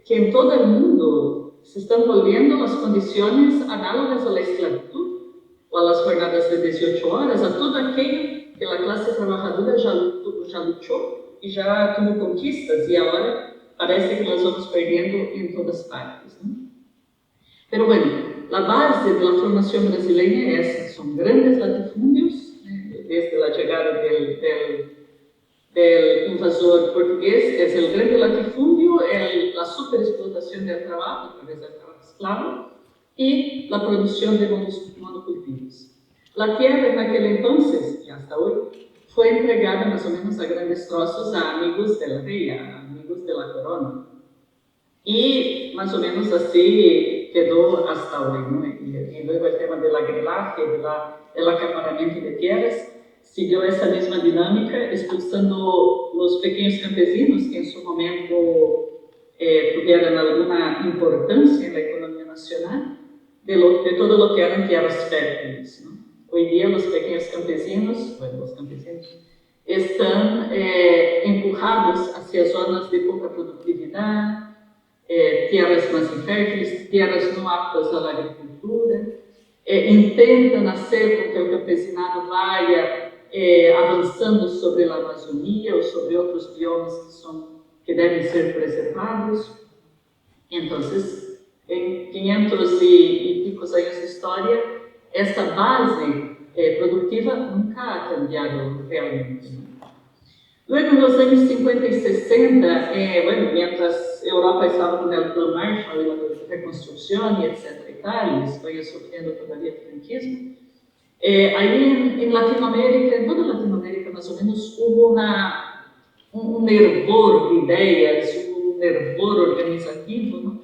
que en todo el mundo se están volviendo las condiciones análogas a la esclavitud o a las jornadas de 18 horas, a todo aquello que la clase trabajadora ya luchó y ya tuvo conquistas y ahora parece que las vamos perdiendo en todas partes, ¿no? Pero bueno, la base de la formación brasileña es, son grandes latifundios, desde la llegada del invasor portugués, es el grande latifundio, la superexplotación del trabajo, a través del trabajo esclavo, y la producción de monocultivos. La tierra en aquel entonces, y hasta hoy, fue entregada más o menos a grandes trozos a amigos del rey, a amigos de la corona. Y más o menos así quedó hasta hoy, ¿no? Y luego el tema del agrilaje, del acaparamiento de tierras, siguió esa misma dinámica, expulsando los pequeños campesinos que en su momento tuvieran alguna importancia en la economía nacional, de todo lo que eran tierras fértiles, ¿no? Hoy día los pequeños campesinos, están empujados hacia zonas de poca productividad, tierras más infértiles, tierras no aptas a la agricultura, intentan hacer com que o campesinado vaya avançando sobre a Amazônia ou sobre outros biomas que devem ser preservados. Então, em 500 e picos anos de história, esta base produtiva nunca ha cambiado realmente. Luego, nos anos 50 e 60, mientras Europa estava com o Plan Marshall e a reconstrução e etc. e tal, e Espanha sofrendo todavia o franquismo, aí em Latinoamérica, em toda Latinoamérica mais ou menos, houve um nervor de ideias, um nervor organizativo, não?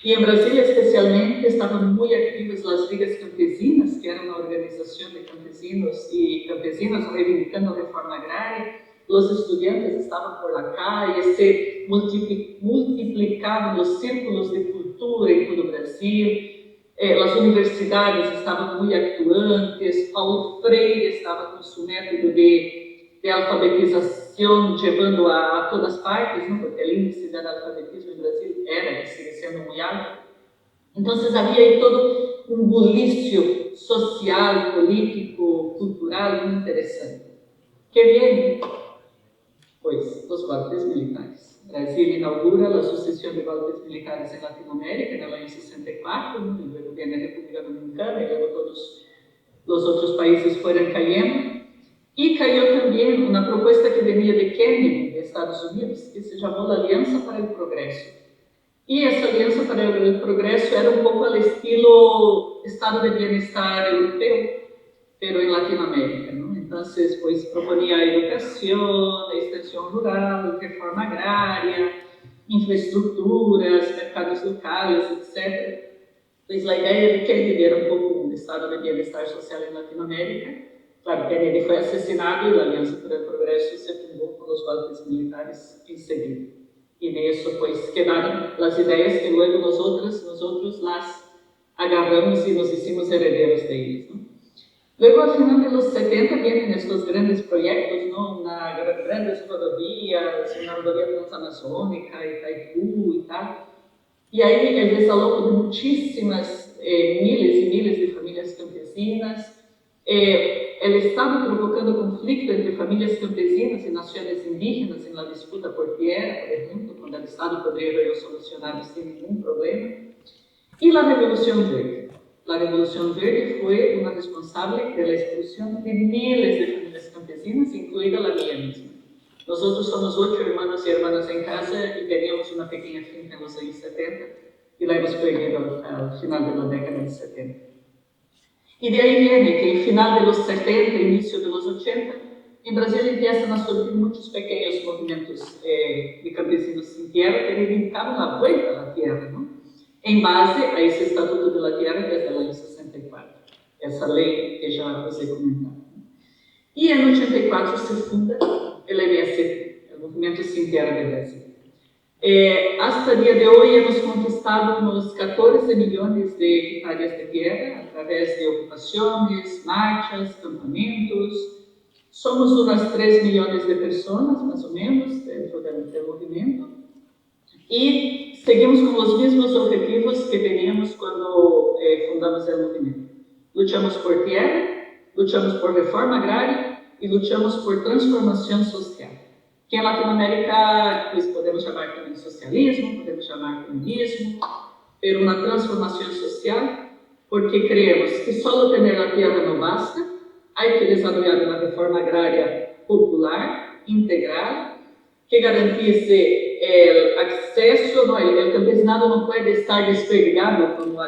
E em Brasília, especialmente, estavam muito ativas as ligas campesinas, que era uma organização de campesinos e campesinas reivindicando a reforma agrária. Os estudantes estavam por lá e se multiplicavam os círculos de cultura em todo o Brasil. As universidades estavam muito actuantes. Paulo Freire estava com seu método de alfabetização, levando a todas partes, não? Porque o índice de analfabetismo no Brasil era e sigue sendo muito alto. Então, havia aí todo um bulício social, político, cultural muito interessante. Que vem, pois, os golpes militares. Brasil inaugura a sucessão de golpes militares em Latinoamérica, ela em 64, e luego vem a República Dominicana, e luego todos os outros países foram caindo. E caiu também uma proposta que venia de Kennedy, de Estados Unidos, que se chamou Aliança para o Progresso. E essa Aliança para o Progresso era pouco ao estilo Estado de Bem-Estar europeu, pero em Latinoamérica, não? Então, pois, proponia a educação, a extensão rural, reforma agrária, infraestruturas, mercados locais, etc. Pois a ideia de Kennedy era pouco um Estado de Bem-Estar social em Latinoamérica. Claro, Kennedy foi assassinado e a Aliança para o Progresso se fundou com os golpes militares em seguida. E nisso, pois, quedaram as ideias que logo nós outros las agarramos e nos hicimos herederos deles, não? Luego, al final de los 70, vienen estos grandes proyectos, ¿no? Grandes rodovias, una rodovía transamazónica, Itaipú y tal. Y ahí el desalojo de muchísimas, miles y miles de familias campesinas, el Estado provocando conflicto entre familias campesinas y naciones indígenas en la disputa por tierra, por ejemplo, cuando el Estado podría solucionar sin ningún problema. Y la Revolución Verde. La Revolución Verde fue una responsable de la expulsión de miles de familias campesinas, incluida la mía misma. Nosotros somos 8 hermanos y hermanas en casa y teníamos una pequeña finca en los años 70 y la hemos perdido al final de la década de 70. Y de ahí viene que en final de los 70, inicio de los 80, en Brasil empiezan a surgir muchos pequeños movimientos de campesinos sin tierra que reivindicaban la vuelta a la tierra, ¿no? Em base a esse Estatuto de la Tierra, que é da Lei 64, essa lei que já os he comentado. E em 84 se funda o MST, o Movimento Sem Terra de Brasil. Hasta o dia de hoje, hemos conquistado uns 14 milhões de hectáreas de terra, através de ocupações, marchas, campamentos. Somos umas 3 milhões de pessoas, mais ou menos, dentro do movimento. E seguimos com os mesmos objetivos que teníamos quando fundamos o movimento. Lutamos por terra, lutamos por reforma agrária e lutamos por transformação social. Que em Latinoamérica pues, podemos chamar também socialismo, podemos chamar comunismo, pero uma transformação social, porque creemos que só ter a terra não basta, há que desenvolver uma reforma agrária popular, integral, que garantice el acceso, no, el campesinado no puede estar desperdigado, como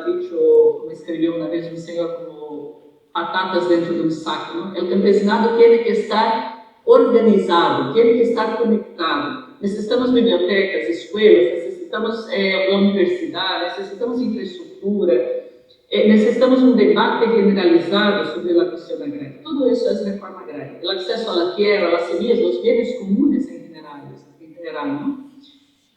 escribió una vez un señor, como patatas dentro de un saco, ¿no? El campesinado tiene que estar organizado, tiene que estar conectado. Necesitamos bibliotecas, escuelas, necesitamos la universidad, necesitamos infraestructura, agricultura. Necesitamos um debate generalizado sobre a questão agrária. Tudo isso é reforma agrária. O acesso à terra, às semillas, aos bens comuns em geral, não?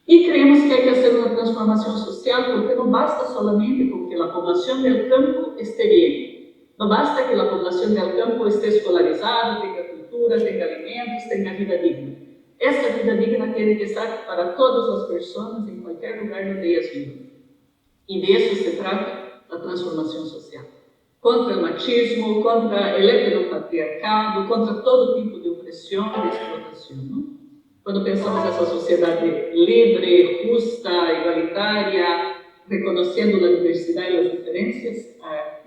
E creemos que hay que hacer una transformación social porque no basta solamente con que la población del campo esté bien. No basta que la población del campo esté escolarizada, tenga cultura, tenga alimentos, tenga vida digna. Esa vida digna tiene que estar para todas las personas en cualquier lugar donde ellas viven. Y de eso se trata la transformación social. Contra el machismo, contra el heteropatriarcado, contra todo tipo de opresión y de explotación, ¿no? Quando pensamos nessa sociedade livre, justa, igualitária, reconhecendo a diversidade e as diferenças,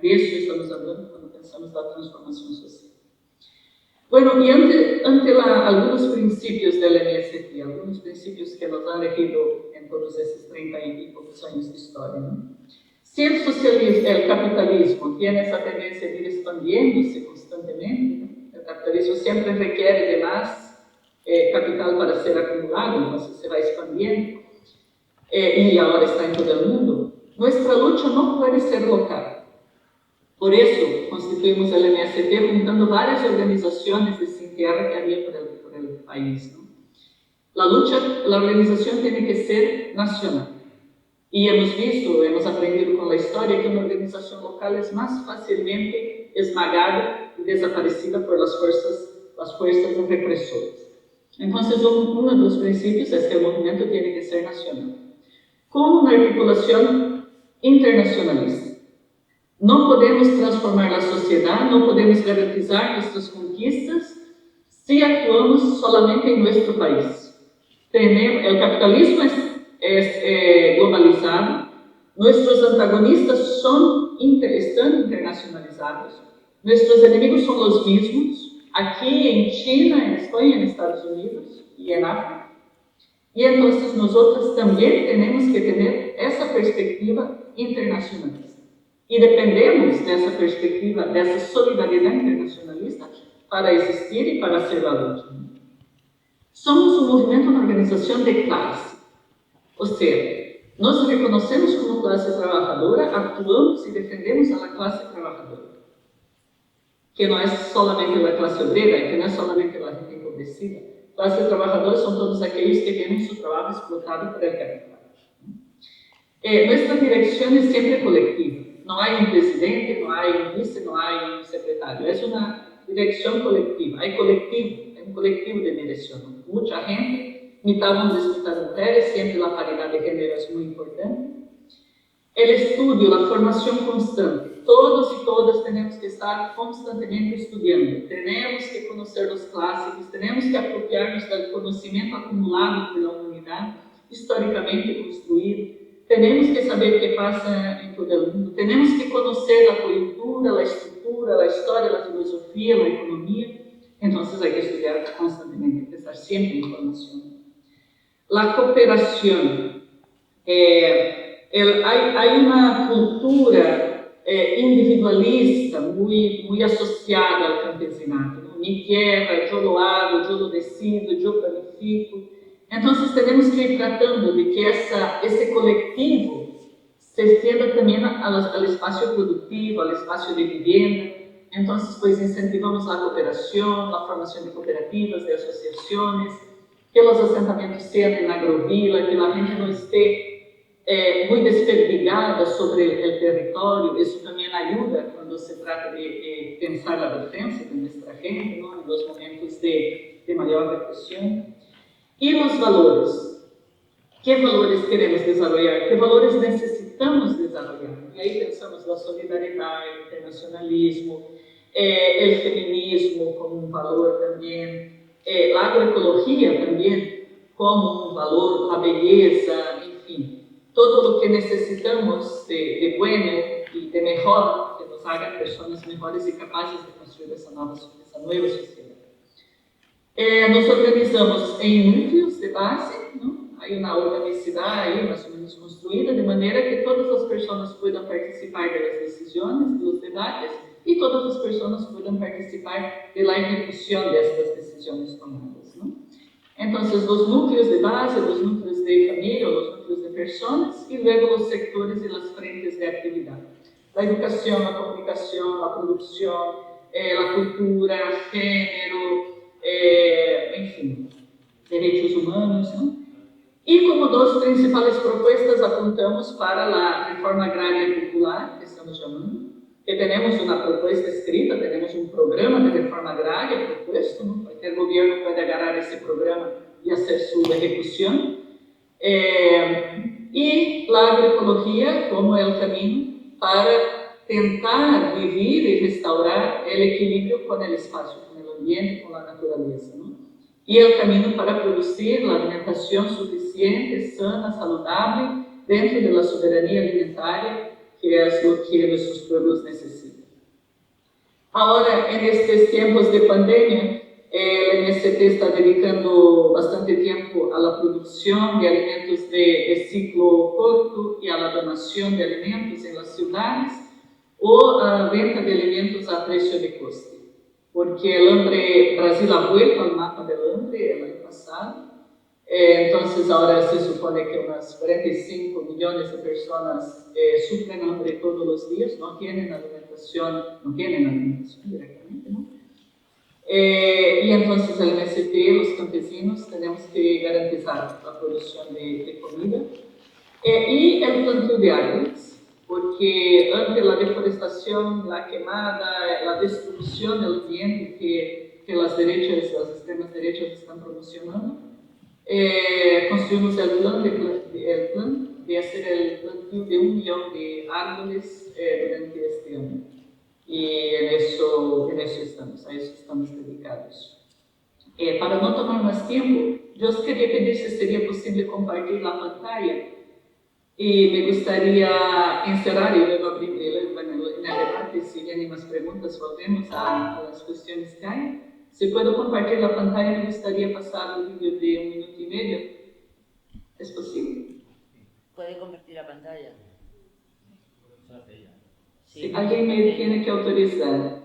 disso estamos falando quando pensamos na transformação social. Bueno, y ante algunos principios del MST, algunos principios que nos han regido en todos esos 30 y pocos años de historia, ¿no? Si el socialismo, el capitalismo tiene esa tendencia de ir expandiéndose constantemente, ¿no? El capitalismo siempre requiere de más capital para ser acumulado, entonces se va expandiendo, y ahora está en todo el mundo. Nuestra lucha no puede ser local. Por eso constituimos el MST juntando varias organizaciones de sin tierra que había por el país, ¿no? La organización tiene que ser nacional. Y hemos aprendido con la historia que una organización local es más fácilmente esmagada y desaparecida por las fuerzas represoras. Entonces, uno de los principios es que el movimiento tiene que ser nacional, con una articulación internacionalista. No podemos transformar la sociedad, no podemos garantizar nuestras conquistas si actuamos solamente en nuestro país. El capitalismo es globalizado, nuestros antagonistas están internacionalizados, nuestros enemigos son los mismos, aquí en China, en España, en Estados Unidos y en África. Y entonces nosotros también tenemos que tener esa perspectiva internacionalista. Y dependemos de esa perspectiva, de esa solidaridad internacionalista para existir y para hacer la lucha. Somos un movimiento, una organización de clase. O sea, nos reconocemos como clase trabajadora, actuamos y defendemos a la clase trabajadora. Que no es solamente la clase obrera, que no es solamente la gente empobrecida. Clase trabajadora son todos aquellos que tienen su trabajo explotado por el capital. Nuestra dirección es siempre colectiva. No hay un presidente, no hay un vice, no hay un secretario. Es una dirección colectiva. Hay un colectivo de dirección. Mucha gente, mitad hombres, mitad mujeres, siempre la paridad de género es muy importante. El estudio, la formación constante. Todos y todas tenemos que estar constantemente estudiando. Tenemos que conocer los clásicos, tenemos que apropiarnos del conocimiento acumulado por la humanidad, históricamente construído. Tenemos que saber qué pasa en todo el mundo. Tenemos que conocer la coyuntura, la estructura, la historia, la filosofía, la economía. Entonces hay que estudiar constantemente, que estar siempre en formación. La cooperación. Hay una cultura individualista muy asociada al campesinato, ¿no? Mi tierra, yo lo hago, yo lo decido, yo planifico. Entonces tenemos que ir tratando de que ese colectivo se extienda también al espacio productivo, al espacio de vivienda. Entonces, pues incentivamos la cooperación, la formación de cooperativas, de asociaciones, que los asentamientos sean en agrovila, que la gente no esté muy desperdigada sobre el territorio. Eso también ayuda cuando se trata de pensar la defensa de nuestra gente, ¿no? En los momentos de mayor represión. Y los valores. ¿Qué valores queremos desarrollar? ¿Qué valores necesitamos desarrollar? Y ahí pensamos la solidaridad, el internacionalismo, el feminismo como un valor también, la agroecología también como un valor, la belleza, en fin. Todo lo que necesitamos de bueno y de mejor, que nos hagan personas mejores y capaces de construir esa nueva sociedad. Nos organizamos en núcleos de base, ¿no? Hay una organicidad ahí más o menos construida, de manera que todas las personas puedan participar de las decisiones, de los debates, y todas las personas puedan participar de la ejecución de estas decisiones tomadas, ¿no? Entonces, los núcleos de base, los núcleos de familia, los núcleos de personas y luego los sectores y las frentes de actividad. La educación, la comunicación, la producción, la cultura, género, en fin, derechos humanos, ¿no? Y como dos principales propuestas apuntamos para la reforma agraria popular, que estamos llamando, que tenemos una propuesta escrita, tenemos un programa de reforma agraria propuesto, ¿no? El gobierno puede agarrar ese programa y hacer su ejecución. Y la agroecología como el camino para tentar vivir y restaurar el equilibrio con el espacio, con el ambiente, con la naturaleza, ¿no? Y el camino para producir la alimentación suficiente, sana, saludable, dentro de la soberanía alimentaria, que es lo que nuestros pueblos necesitan. Ahora, en estos tiempos de pandemia, el MST está dedicando bastante tiempo a la producción de alimentos de ciclo corto y a la donación de alimentos en las ciudades o a la venta de alimentos a precio de coste. Porque el hambre, Brasil ha vuelto al mapa del hambre el año pasado, entonces ahora se supone que unas 45 millones de personas sufren hambre todos los días, no tienen alimentación directamente, ¿no? Y entonces el MST, los campesinos, tenemos que garantizar la producción de comida y el plantio de árboles, porque ante la deforestación, la quemada, la destrucción del ambiente que las extremas derechas están promocionando, construimos el plan de hacer el plantio de 1 millón de árboles durante este año. Y en eso estamos, a eso estamos dedicados. Para no tomar más tiempo, yo os quería pedir si sería posible compartir la pantalla y me gustaría encerrar y luego abrir, bueno, en el debate, si vienen más preguntas, volvemos a las cuestiones que hay. Si puedo compartir la pantalla, me gustaría pasar un vídeo de 1 minuto y medio. ¿Es posible? ¿Puede compartir la pantalla? Sí, alguien me tiene que autorizar.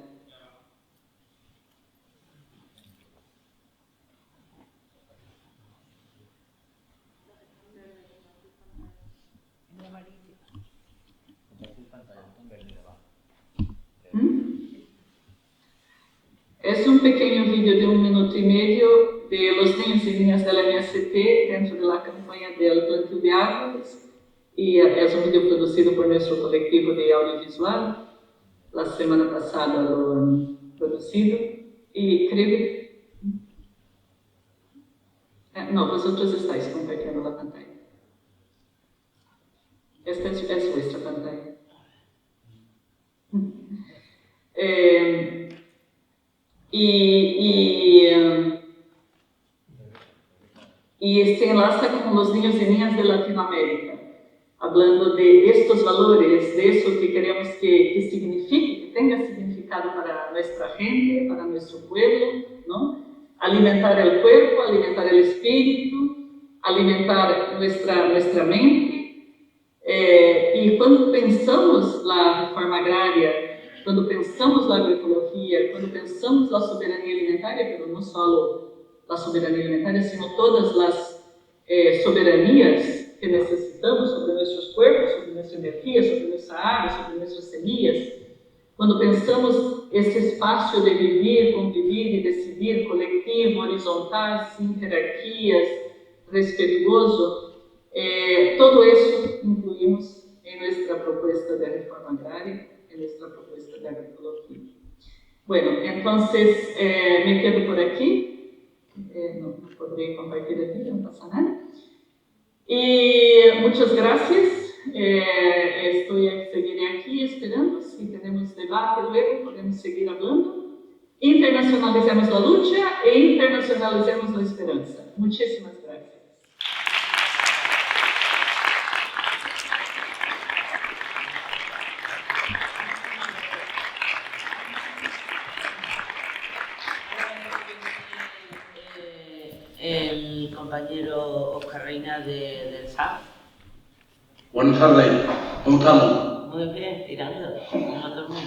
Es un pequeño vídeo de 1 minuto y medio de los niños y niñas del MST dentro de la campaña del plantio de árboles. Y es un vídeo producido por nuestro colectivo de audiovisual. La semana pasada lo han producido. Y creo que... no, vosotros estáis compartiendo la pantalla. Esta es vuestra pantalla. Y se enlaza con los niños y niñas de Latinoamérica, hablando de estos valores, de eso que queremos que signifique, que tenga significado para nuestra gente, para nuestro pueblo, ¿no? Alimentar el cuerpo, alimentar el espíritu, alimentar nuestra mente. Y cuando pensamos la reforma agraria, cuando pensamos la agroecología, cuando pensamos la soberanía alimentaria, pero no solo la soberanía alimentaria, sino todas las soberanías que necesitamos sobre nuestros cuerpos, sobre nuestra energía, sobre nuestra agua, sobre nuestras semillas. Cuando pensamos esse espaço de viver, conviver e decidir coletivo, horizontal, sin jerarquias, respetuoso, todo eso incluimos en nuestra propuesta de reforma agraria, en nuestra propuesta de agroecología. Bueno, entonces me quedo por aquí. No podré compartir aquí, no pasa nada. Y muchas gracias. Seguiré aquí esperando. Si tenemos debate luego, podemos seguir hablando. Internacionalicemos la lucha e internacionalicemos la esperanza. Muchísimas gracias. El compañero Oscar Reina del SAF. Buenas tardes, ¿cómo estamos? Muy bien, tirando, como todo el mundo.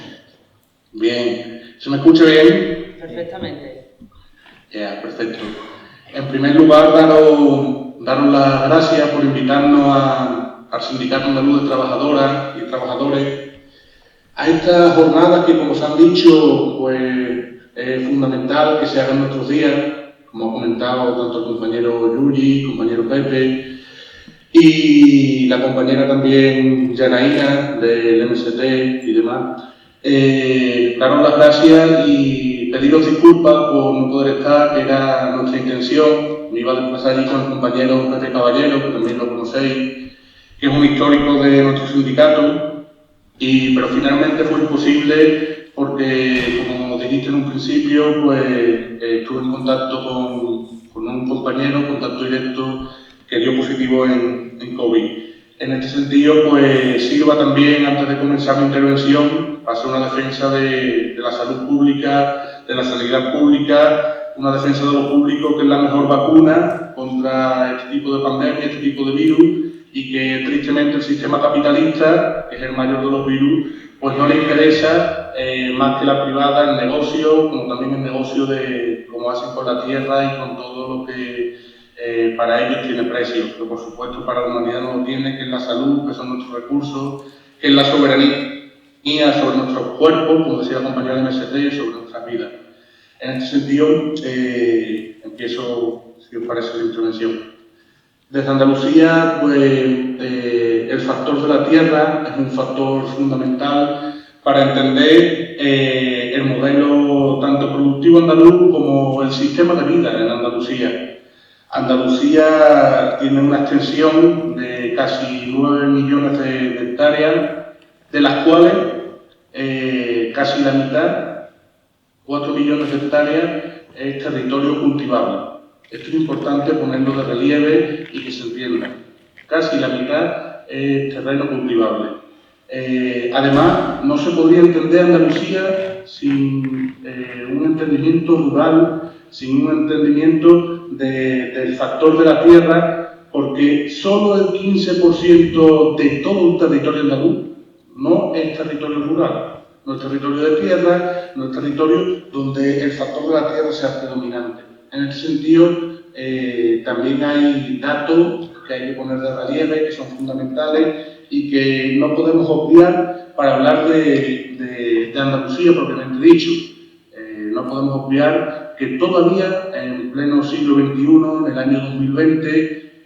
Bien, ¿se me escucha bien? Perfectamente. Ya, perfecto. En primer lugar, daros daros las gracias por invitarnos al Sindicato Andaluz de Trabajadoras y Trabajadores a esta jornada que, como os han dicho, pues es fundamental que se haga en nuestros días, como ha comentado tanto el compañero Yuyi, el compañero Pepe y la compañera también Yanaína del MST y demás. Daros las gracias y pediros disculpas por no poder estar, que era nuestra intención. Me iba a desplazar allí con el compañero Pepe Caballero, que también lo conocéis, que es un histórico de nuestro sindicato, pero finalmente fue imposible porque, como dijiste en un principio, pues estuve en contacto con un compañero, contacto directo, que dio positivo en COVID. En este sentido, pues sirva también, antes de comenzar mi intervención, para hacer una defensa de la salud pública, de la sanidad pública, una defensa de lo público, que es la mejor vacuna contra este tipo de pandemia, este tipo de virus, y que tristemente el sistema capitalista, que es el mayor de los virus, pues no le interesa más que la privada, el negocio, como también el negocio de cómo hacen con la tierra y con todo lo que para ellos tiene precio, pero por supuesto para la humanidad no lo tiene, que es la salud, que son nuestros recursos, que es la soberanía sobre nuestros cuerpos, como decía la compañera de MST, sobre nuestras vidas. En este sentido, empiezo, si os parece, la intervención. Desde Andalucía, pues, el factor de la tierra es un factor fundamental para entender el modelo tanto productivo andaluz como el sistema de vida en Andalucía. Andalucía tiene una extensión de casi 9 millones de hectáreas, de las cuales casi la mitad, 4 millones de hectáreas, es territorio cultivable. Esto es importante ponerlo de relieve y que se entienda. Casi la mitad es terreno cultivable. Además, no se podría entender Andalucía sin un entendimiento rural, sin un entendimiento del factor de la tierra, porque solo el 15% de todo el territorio andaluz no es territorio rural, no es territorio de tierra, no es territorio donde el factor de la tierra sea predominante. En este sentido, también hay datos que hay que poner de relieve, que son fundamentales y que no podemos obviar para hablar de Andalucía propiamente dicho. No podemos obviar que todavía, en pleno siglo XXI, en el año 2020,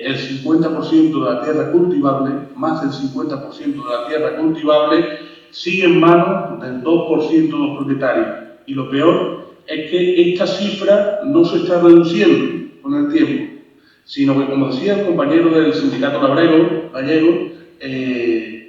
el 50% de la tierra cultivable, más del 50% de la tierra cultivable, sigue en manos del 2% de los propietarios. Y lo peor es que esta cifra no se está reduciendo con el tiempo, sino que, como decía el compañero del sindicato gallego,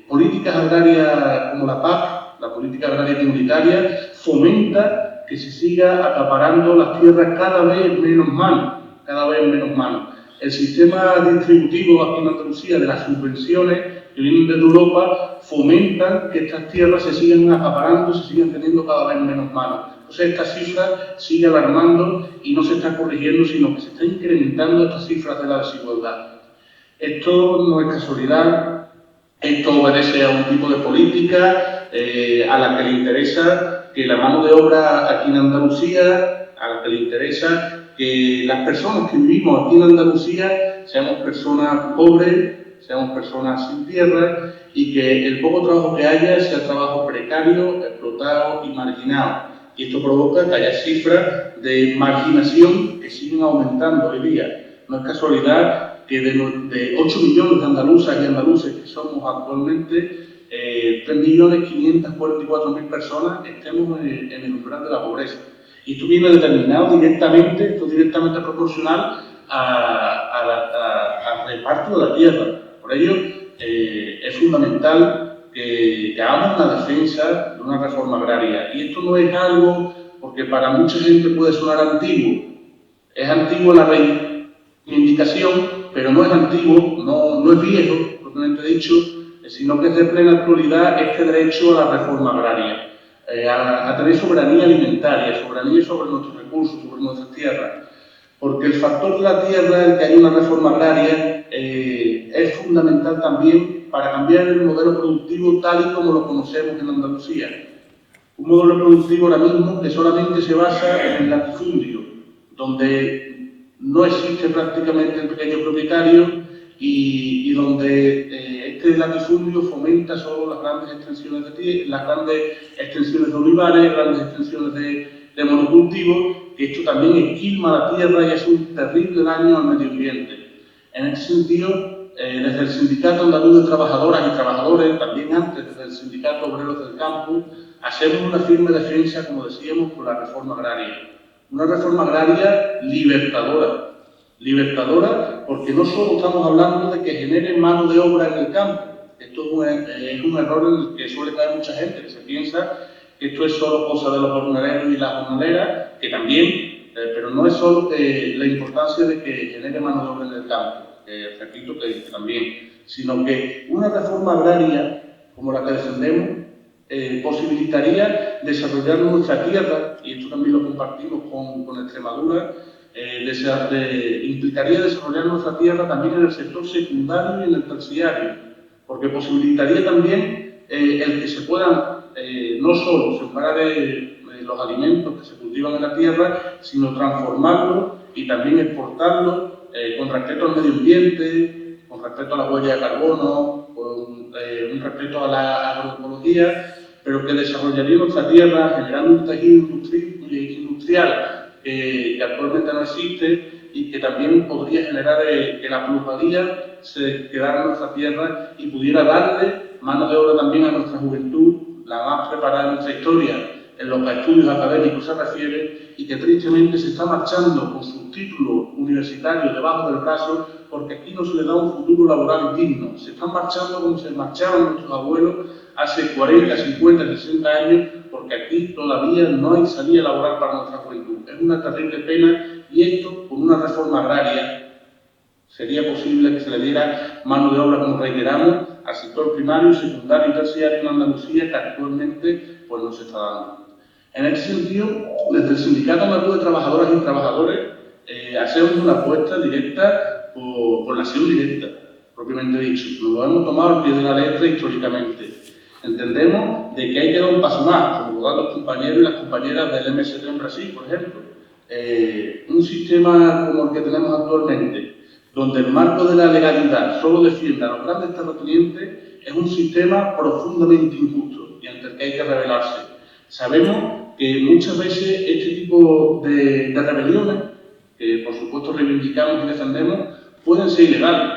políticas agrarias como la PAC, la política agraria comunitaria, fomenta que se siga acaparando las tierras cada vez menos manos, cada vez menos manos. El sistema distributivo aquí en Andalucía de las subvenciones que vienen desde Europa fomentan que estas tierras se sigan acaparando, se sigan teniendo cada vez menos manos. Entonces esta cifra sigue alarmando y no se está corrigiendo, sino que se está incrementando estas cifras de la desigualdad. Esto no es casualidad, esto obedece a un tipo de política a la que le interesa que la mano de obra aquí en Andalucía, a la que le interesa que las personas que vivimos aquí en Andalucía seamos personas pobres, seamos personas sin tierra y que el poco trabajo que haya sea trabajo precario, explotado y marginado. Y esto provoca que haya cifras de marginación que siguen aumentando hoy día. No es casualidad que de 8 millones de andaluzas y andaluces que somos actualmente, 3.544.000 personas estemos en el umbral de la pobreza. Y esto viene determinado directamente, esto es directamente proporcional al reparto de la tierra. Por ello, es fundamental que hagamos una defensa de una reforma agraria. Y esto no es algo, porque para mucha gente puede sonar antiguo. Es antiguo la reivindicación, pero no es antiguo, no es viejo, propiamente dicho, sino que es de plena actualidad este derecho a la reforma agraria, a tener soberanía alimentaria, soberanía sobre nuestros recursos, sobre nuestras tierras. Porque el factor de la tierra, el que haya una reforma agraria, es fundamental también para cambiar el modelo productivo tal y como lo conocemos en Andalucía. Un modelo productivo ahora mismo que solamente se basa en el latifundio, donde no existe prácticamente el pequeño propietario y donde este latifundio fomenta solo las grandes extensiones de olivares, grandes extensiones de monocultivos, que esto también esquilma la tierra y es un terrible daño al medio ambiente. En ese sentido, desde el Sindicato Andaluz de Trabajadoras y Trabajadores, también antes desde el Sindicato Obreros del Campo, hacemos una firme defensa, como decíamos, por la reforma agraria. Una reforma agraria libertadora porque no solo estamos hablando de que genere mano de obra en el campo. Esto es un error en el que suele caer mucha gente, que se piensa que esto es solo cosa de los jornaleros y las jornaleras, que también, pero no es solo la importancia de que genere mano de obra en el campo, repito que también, sino que una reforma agraria como la que defendemos posibilitaría desarrollar nuestra tierra, y esto también lo compartimos con Extremadura, implicaría desarrollar nuestra tierra también en el sector secundario y en el terciario, porque posibilitaría también el que se puedan no solo sembrar los alimentos que se cultivan en la tierra, sino transformarlos y también exportarlos con respeto al medio ambiente, con respeto a la huella de carbono, con un respeto a la agroecología, pero que desarrollaría nuestra tierra generando un tejido industrial que actualmente no existe y que también podría generar que la plusvalía se quedara en nuestra tierra y pudiera darle mano de obra también a nuestra juventud, la más preparada en nuestra historia en lo que a estudios académicos se refiere, y que tristemente se está marchando con sus títulos universitarios debajo del brazo porque aquí no se le da un futuro laboral digno. Se están marchando como se marchaban nuestros abuelos hace 40, 50, 60 años, porque aquí todavía no hay salida laboral para nuestra juventud. Es una terrible pena, y esto, con una reforma agraria, sería posible que se le diera mano de obra, como reiteramos, al sector primario, secundario y terciario en Andalucía, que actualmente pues, no se está dando. En este sentido, desde el Sindicato Andaluz de Trabajadoras y Trabajadores hacemos una apuesta directa por la acción directa, propiamente dicho. Nos lo hemos tomado al pie de la letra históricamente. Entendemos de que hay que dar un paso más, como lo dan los compañeros y las compañeras del MST en Brasil, por ejemplo. Un sistema como el que tenemos actualmente, donde el marco de la legalidad solo defiende a los grandes terratenientes, es un sistema profundamente injusto y ante el que hay que rebelarse. Sabemos que muchas veces este tipo de rebeliones, que por supuesto reivindicamos y defendemos, pueden ser ilegales.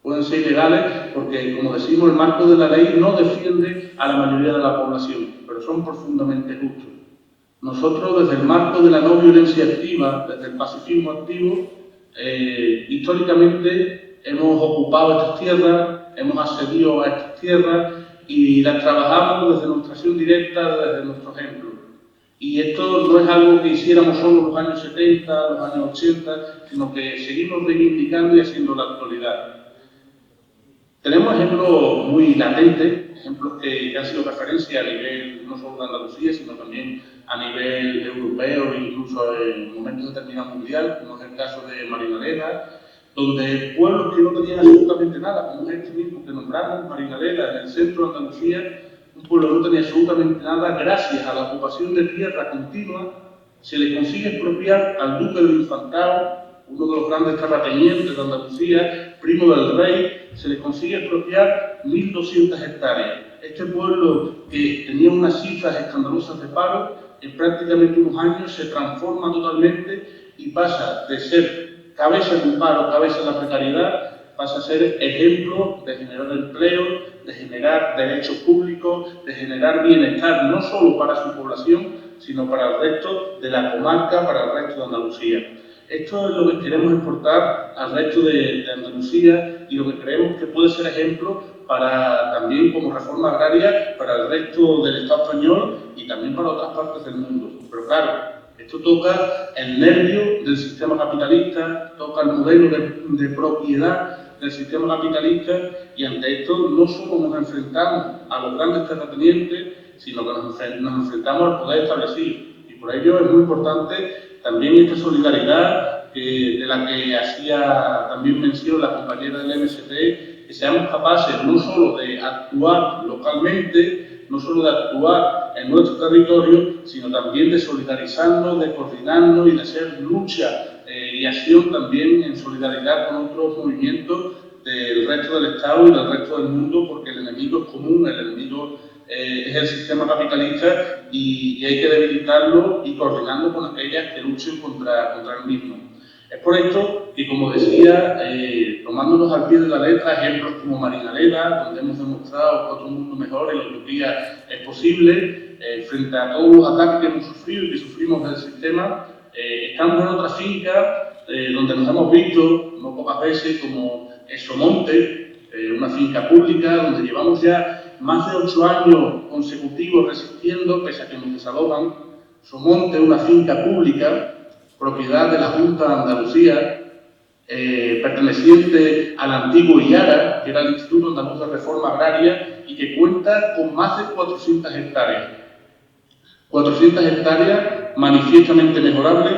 Pueden ser ilegales porque, como decimos, el marco de la ley no defiende a la mayoría de la población, pero son profundamente justos. Nosotros, desde el marco de la no violencia activa, desde el pacifismo activo, históricamente hemos ocupado estas tierras, hemos accedido a estas tierras y las trabajamos desde nuestra acción directa, desde nuestro ejemplo. Y esto no es algo que hiciéramos solo en los años 70, los años 80, sino que seguimos reivindicando y haciendo la actualidad. Tenemos ejemplos muy latentes, ejemplos que han sido referencia a nivel no solo de Andalucía, sino también a nivel europeo e incluso en momentos determinados mundial, como es el caso de Marinaleda, donde pueblos que no tenían absolutamente nada, como es este mismo que nombramos, Marinaleda, en el centro de Andalucía, un pueblo que no tenía absolutamente nada, gracias a la ocupación de tierra continua, se le consigue expropiar al duque del Infantado, uno de los grandes terratenientes de Andalucía, primo del rey, se le consigue expropiar 1.200 hectáreas. Este pueblo, que tenía unas cifras escandalosas de paro, en prácticamente unos años se transforma totalmente y pasa de ser cabeza del paro, cabeza de la precariedad, pasa a ser ejemplo de generar empleo, de generar derechos públicos, de generar bienestar, no solo para su población, sino para el resto de la comarca, para el resto de Andalucía. Esto es lo que queremos exportar al resto de Andalucía y lo que creemos que puede ser ejemplo para también como reforma agraria para el resto del Estado español y también para otras partes del mundo. Pero claro, esto toca el nervio del sistema capitalista, toca el modelo de propiedad del sistema capitalista y ante esto no solo nos enfrentamos a los grandes terratenientes, sino que nos enfrentamos al poder establecido. Y por ello es muy importante también esta solidaridad de la que hacía también mención la compañera del MST, que seamos capaces no solo de actuar localmente, no solo de actuar en nuestro territorio, sino también de solidarizarnos, de coordinarnos y de hacer lucha y acción también en solidaridad con otros movimientos del resto del Estado y del resto del mundo, porque el enemigo es común, el enemigo es el sistema capitalista y hay que debilitarlo y coordinarlo con aquellas que luchen contra el mismo. Es por esto que, como decía, tomándonos al pie de la letra, ejemplos como Marinaleda, donde hemos demostrado que otro mundo mejor y la utopía es posible, frente a todos los ataques que hemos sufrido y que sufrimos del sistema, estamos en otra finca donde nos hemos visto, no pocas veces, como Somonte, una finca pública donde llevamos ya más de 8 años consecutivos resistiendo, pese a que nos desalojan. Somonte, una finca pública, propiedad de la Junta de Andalucía, perteneciente al antiguo IARA, que era el Instituto Andaluz de Reforma Agraria, y que cuenta con más de 400 hectáreas. 400 hectáreas manifiestamente mejorables,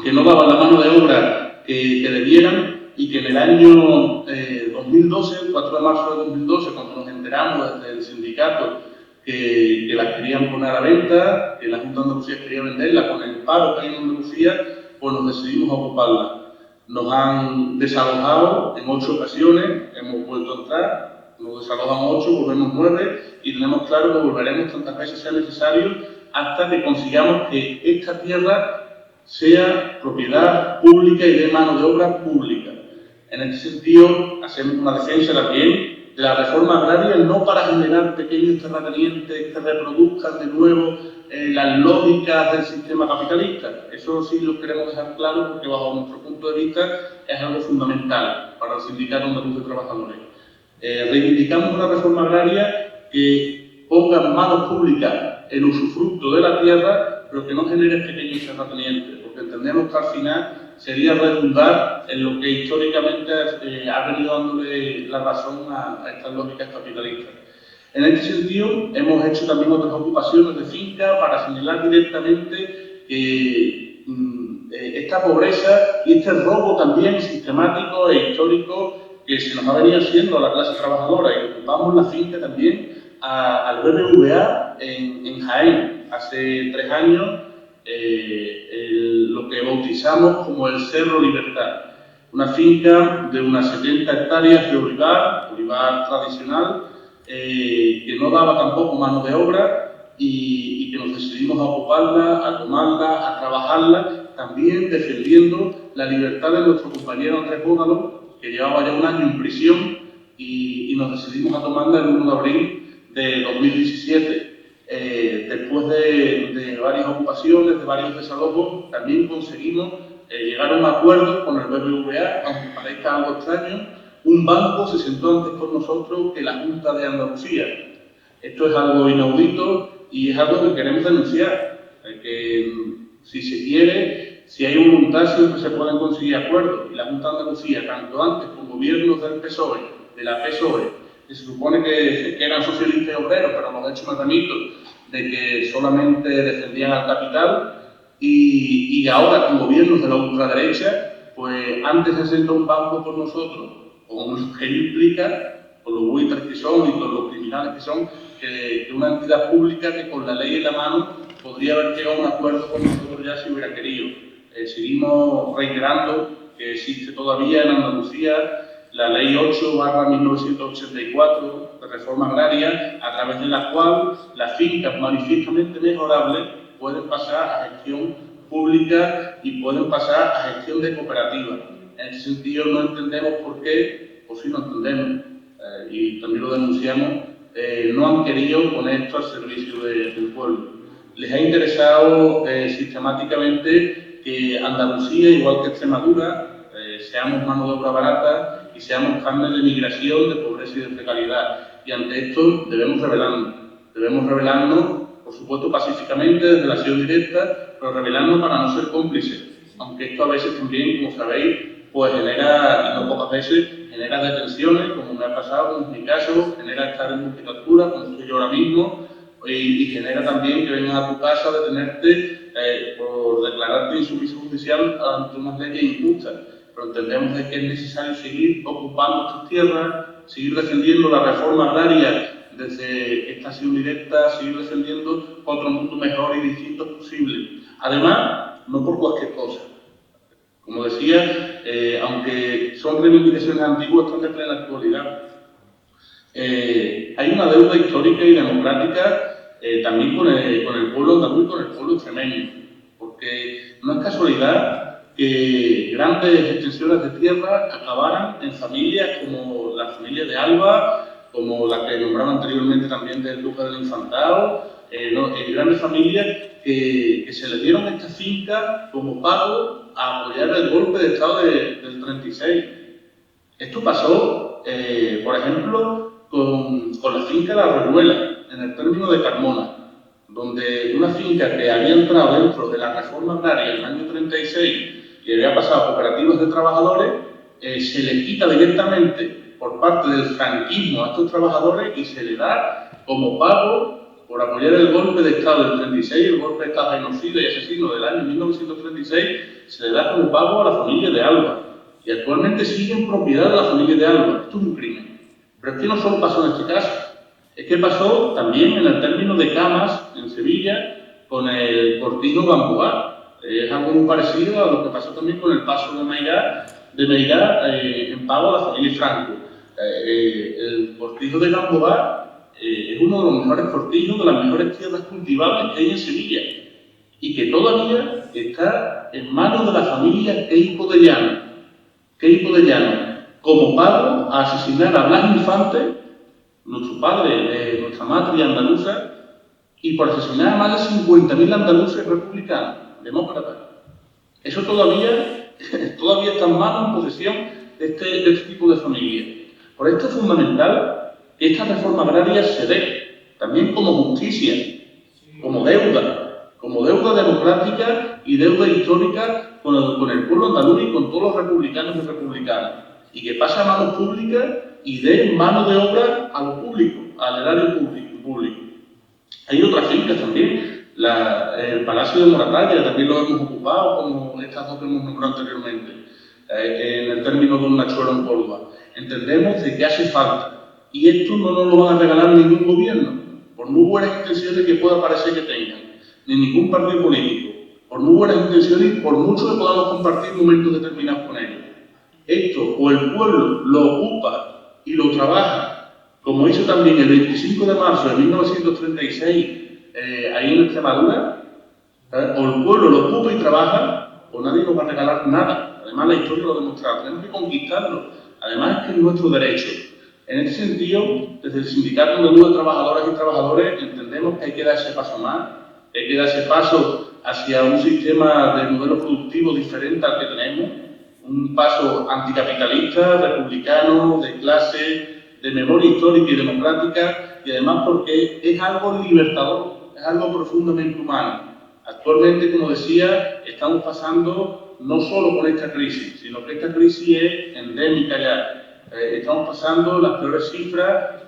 que no daban la mano de obra que debieran, y que en el año 2012, el 4 de marzo de 2012, cuando nos enteramos desde el sindicato que las querían poner a venta, que la Junta de Andalucía quería venderla con el paro que hay en Andalucía, pues nos decidimos a ocuparla. Nos han desalojado en 8 ocasiones, hemos vuelto a entrar, nos desalojan 8, volvemos 9 y tenemos claro que volveremos tantas veces sea necesario hasta que consigamos que esta tierra sea propiedad pública y de mano de obra pública. En este sentido, hacemos una defensa también de la reforma agraria, no para generar pequeños terratenientes que reproduzcan de nuevo las lógicas del sistema capitalista. Eso sí lo queremos dejar claro porque bajo nuestro punto de vista es algo fundamental para el Sindicato Andaluz de Trabajadores. Reivindicamos una reforma agraria que ponga en manos públicas el usufructo de la tierra, pero que no genere pequeños terratenientes, porque entendemos que al final sería redundar en lo que históricamente ha venido dándole la razón a estas lógicas capitalistas. En este sentido, hemos hecho también otras ocupaciones de finca para señalar directamente que esta pobreza y este robo también sistemático e histórico que se nos ha venido haciendo a la clase trabajadora, y ocupamos la finca también al BBVA en Jaén. Hace 3 años, lo que bautizamos como el Cerro Libertad, una finca de unas 70 hectáreas de olivar tradicional, que no daba tampoco mano de obra y que nos decidimos a ocuparla, a tomarla, a trabajarla, también defendiendo la libertad de nuestro compañero Andrés Bódalo, que llevaba ya 1 año en prisión, y nos decidimos a tomarla el 1 de abril de 2017. Después de varias ocupaciones, de varios desalojos, también conseguimos llegar a un acuerdo con el BBVA, aunque parezca algo extraño. Un banco se sentó antes con nosotros que la Junta de Andalucía. Esto es algo inaudito y es algo que queremos denunciar, que si se quiere, si hay voluntad, siempre se pueden conseguir acuerdos. Y la Junta de Andalucía, tanto antes con gobiernos del PSOE, de la PSOE, que se supone que eran socialistas y obreros, pero los hechos me remito de que solamente defendían al capital, y ahora con gobiernos de la ultraderecha, pues antes se sentó un banco por nosotros, con lo que implica, con los buitres que son y con los criminales que son, que una entidad pública que con la ley en la mano podría haber llegado a un acuerdo con nosotros ya si hubiera querido. Seguimos reiterando que existe todavía en Andalucía la Ley 8/1984 de reforma agraria, a través de la cual las fincas manifiestamente mejorables pueden pasar a gestión pública y pueden pasar a gestión de cooperativas. En ese sentido no entendemos por qué, o sí no entendemos, y también lo denunciamos, no han querido poner esto al servicio del pueblo. Les ha interesado sistemáticamente que Andalucía, igual que Extremadura, seamos mano de obra barata y seamos carne de migración, de pobreza y de precariedad. Y ante esto debemos rebelarnos, por supuesto pacíficamente, desde la acción directa, pero rebelarnos para no ser cómplices, aunque esto a veces también, como sabéis, pues genera, y no pocas veces, genera detenciones, como me ha pasado, como en mi caso, genera estar en multicaptura, como estoy yo ahora mismo, y genera también que vengan a tu casa a detenerte por declararte insumiso judicial ante unas leyes injustas. Pero entendemos que es necesario seguir ocupando estas tierras, seguir defendiendo la reforma agraria desde esta acción directa, seguir defendiendo otro mundo mejor y distinto posible. Además, no por cualquier cosa. Como decía, aunque son reivindicaciones antiguas, están de plena actualidad. Hay una deuda histórica y democrática también con el pueblo andaluz y con el pueblo extremeño, porque no es casualidad que grandes extensiones de tierra acabaran en familias como la familia de Alba, como la que nombraba anteriormente también del Duque del Infantado, grandes familias que se le dieron esta finca como pago a apoyar el golpe de Estado del 36. Esto pasó, por ejemplo, con la finca La Revuela, en el término de Carmona, donde una finca que había entrado dentro de la reforma agraria en el año 36 y había pasado a cooperativas de trabajadores, se le quita directamente por parte del franquismo a estos trabajadores y se le da como pago por apoyar el golpe de Estado del 36, el golpe de Estado genocida y asesino del año 1936, se le da como pago a la familia de Alba. Y actualmente sigue en propiedad de la familia de Alba. Esto es un crimen. Pero es que no solo pasó en este caso, es que pasó también en el término de Camas, en Sevilla, con el cortijo Gamboa. Es algo muy parecido a lo que pasó también con el paso de Meirá en pago a la familia Franco. El cortijo de Gamboa es uno de los mejores cortijos, de las mejores tierras cultivables que hay en Sevilla y que todavía está en manos de la familia Queipo de Llano, como pago a asesinar a Blas Infante, nuestro padre, nuestra matria andaluza, y por asesinar a más de 50.000 andaluces republicanos, demócratas. Eso todavía está en manos, en posesión de este tipo de familias. Por esto es fundamental que esta reforma agraria se dé también como justicia, como deuda democrática y deuda histórica con el pueblo andaluz y con todos los republicanos y republicanas, y que pase a manos públicas y dé mano de obra a lo público, al erario público. Hay otras fincas también, el Palacio de Moratalla también lo hemos ocupado, como estas dos que hemos nombrado anteriormente, en el término de un Nachuelo en Córdoba. Entendemos de que hace falta, y esto no nos lo van a regalar ningún gobierno, por muy buenas intenciones que pueda parecer que tengan, ni ningún partido político, por muy buenas intenciones y por mucho que podamos compartir momentos determinados con ellos. Esto o el pueblo lo ocupa y lo trabaja, como hizo también el 25 de marzo de 1936 ahí en Extremadura, o el pueblo lo ocupa y trabaja, o nadie nos va a regalar nada. Además la historia lo ha demostrado, tenemos que conquistarlo. Además es que es nuestro derecho. En ese sentido, desde el Sindicato Andaluz de Trabajadoras y Trabajadores entendemos que hay que dar ese paso más, hay que dar ese paso hacia un sistema de modelo productivo diferente al que tenemos, un paso anticapitalista, republicano, de clase, de memoria histórica y democrática, y además porque es algo libertador, es algo profundamente humano. Actualmente, como decía, estamos pasando no solo con esta crisis, sino que esta crisis es endémica ya. Estamos pasando las peores cifras,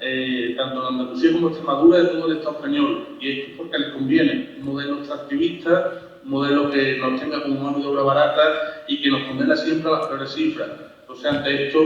tanto en Andalucía como en Extremadura, de todo el Estado español. Y esto es porque les conviene un modelo extractivista, un modelo que nos tenga como mano de obra barata y que nos condena siempre a las peores cifras. Entonces, ante esto,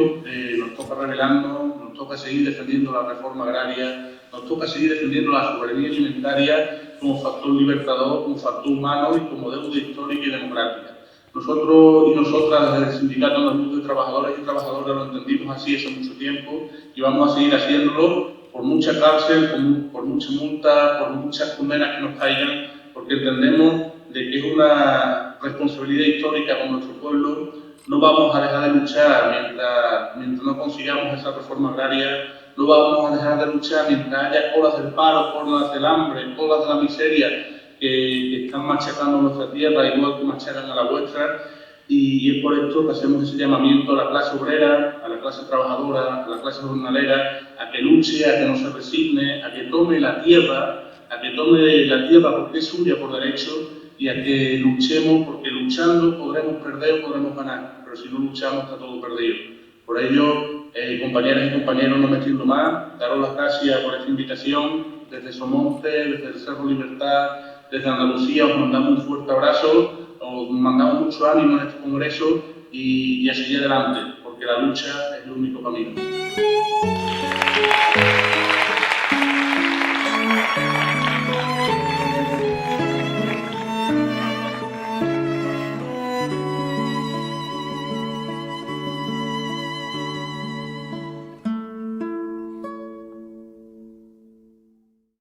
nos toca rebelarnos, nos toca seguir defendiendo la reforma agraria, nos toca seguir defendiendo la soberanía alimentaria como factor libertador, como factor humano y como deuda histórica y democrática. Nosotros y nosotras desde el Sindicato Andaluz de Trabajadores y Trabajadoras lo entendimos así hace mucho tiempo y vamos a seguir haciéndolo por mucha cárcel, por mucha multa, por muchas condenas que nos caigan, porque entendemos de que es una responsabilidad histórica con nuestro pueblo. No vamos a dejar de luchar mientras no consigamos esa reforma agraria, no vamos a dejar de luchar mientras haya olas del paro, olas del hambre, olas de la miseria que están machacando nuestra tierra, igual que machacan a la vuestra, y es por esto que hacemos ese llamamiento a la clase obrera, a la clase trabajadora, a la clase jornalera, a que luche, a que no se resigne, a que tome la tierra porque es suya por derecho, y a que luchemos, porque luchando podremos perder o podremos ganar, pero si no luchamos está todo perdido. Por ello, compañeras y compañeros, no me extiendo más, daros las gracias por esta invitación, desde Somonte, desde el Cerro Libertad, desde Andalucía, os mandamos un fuerte abrazo, os mandamos mucho ánimo en este congreso y a seguir adelante, porque la lucha es el único camino.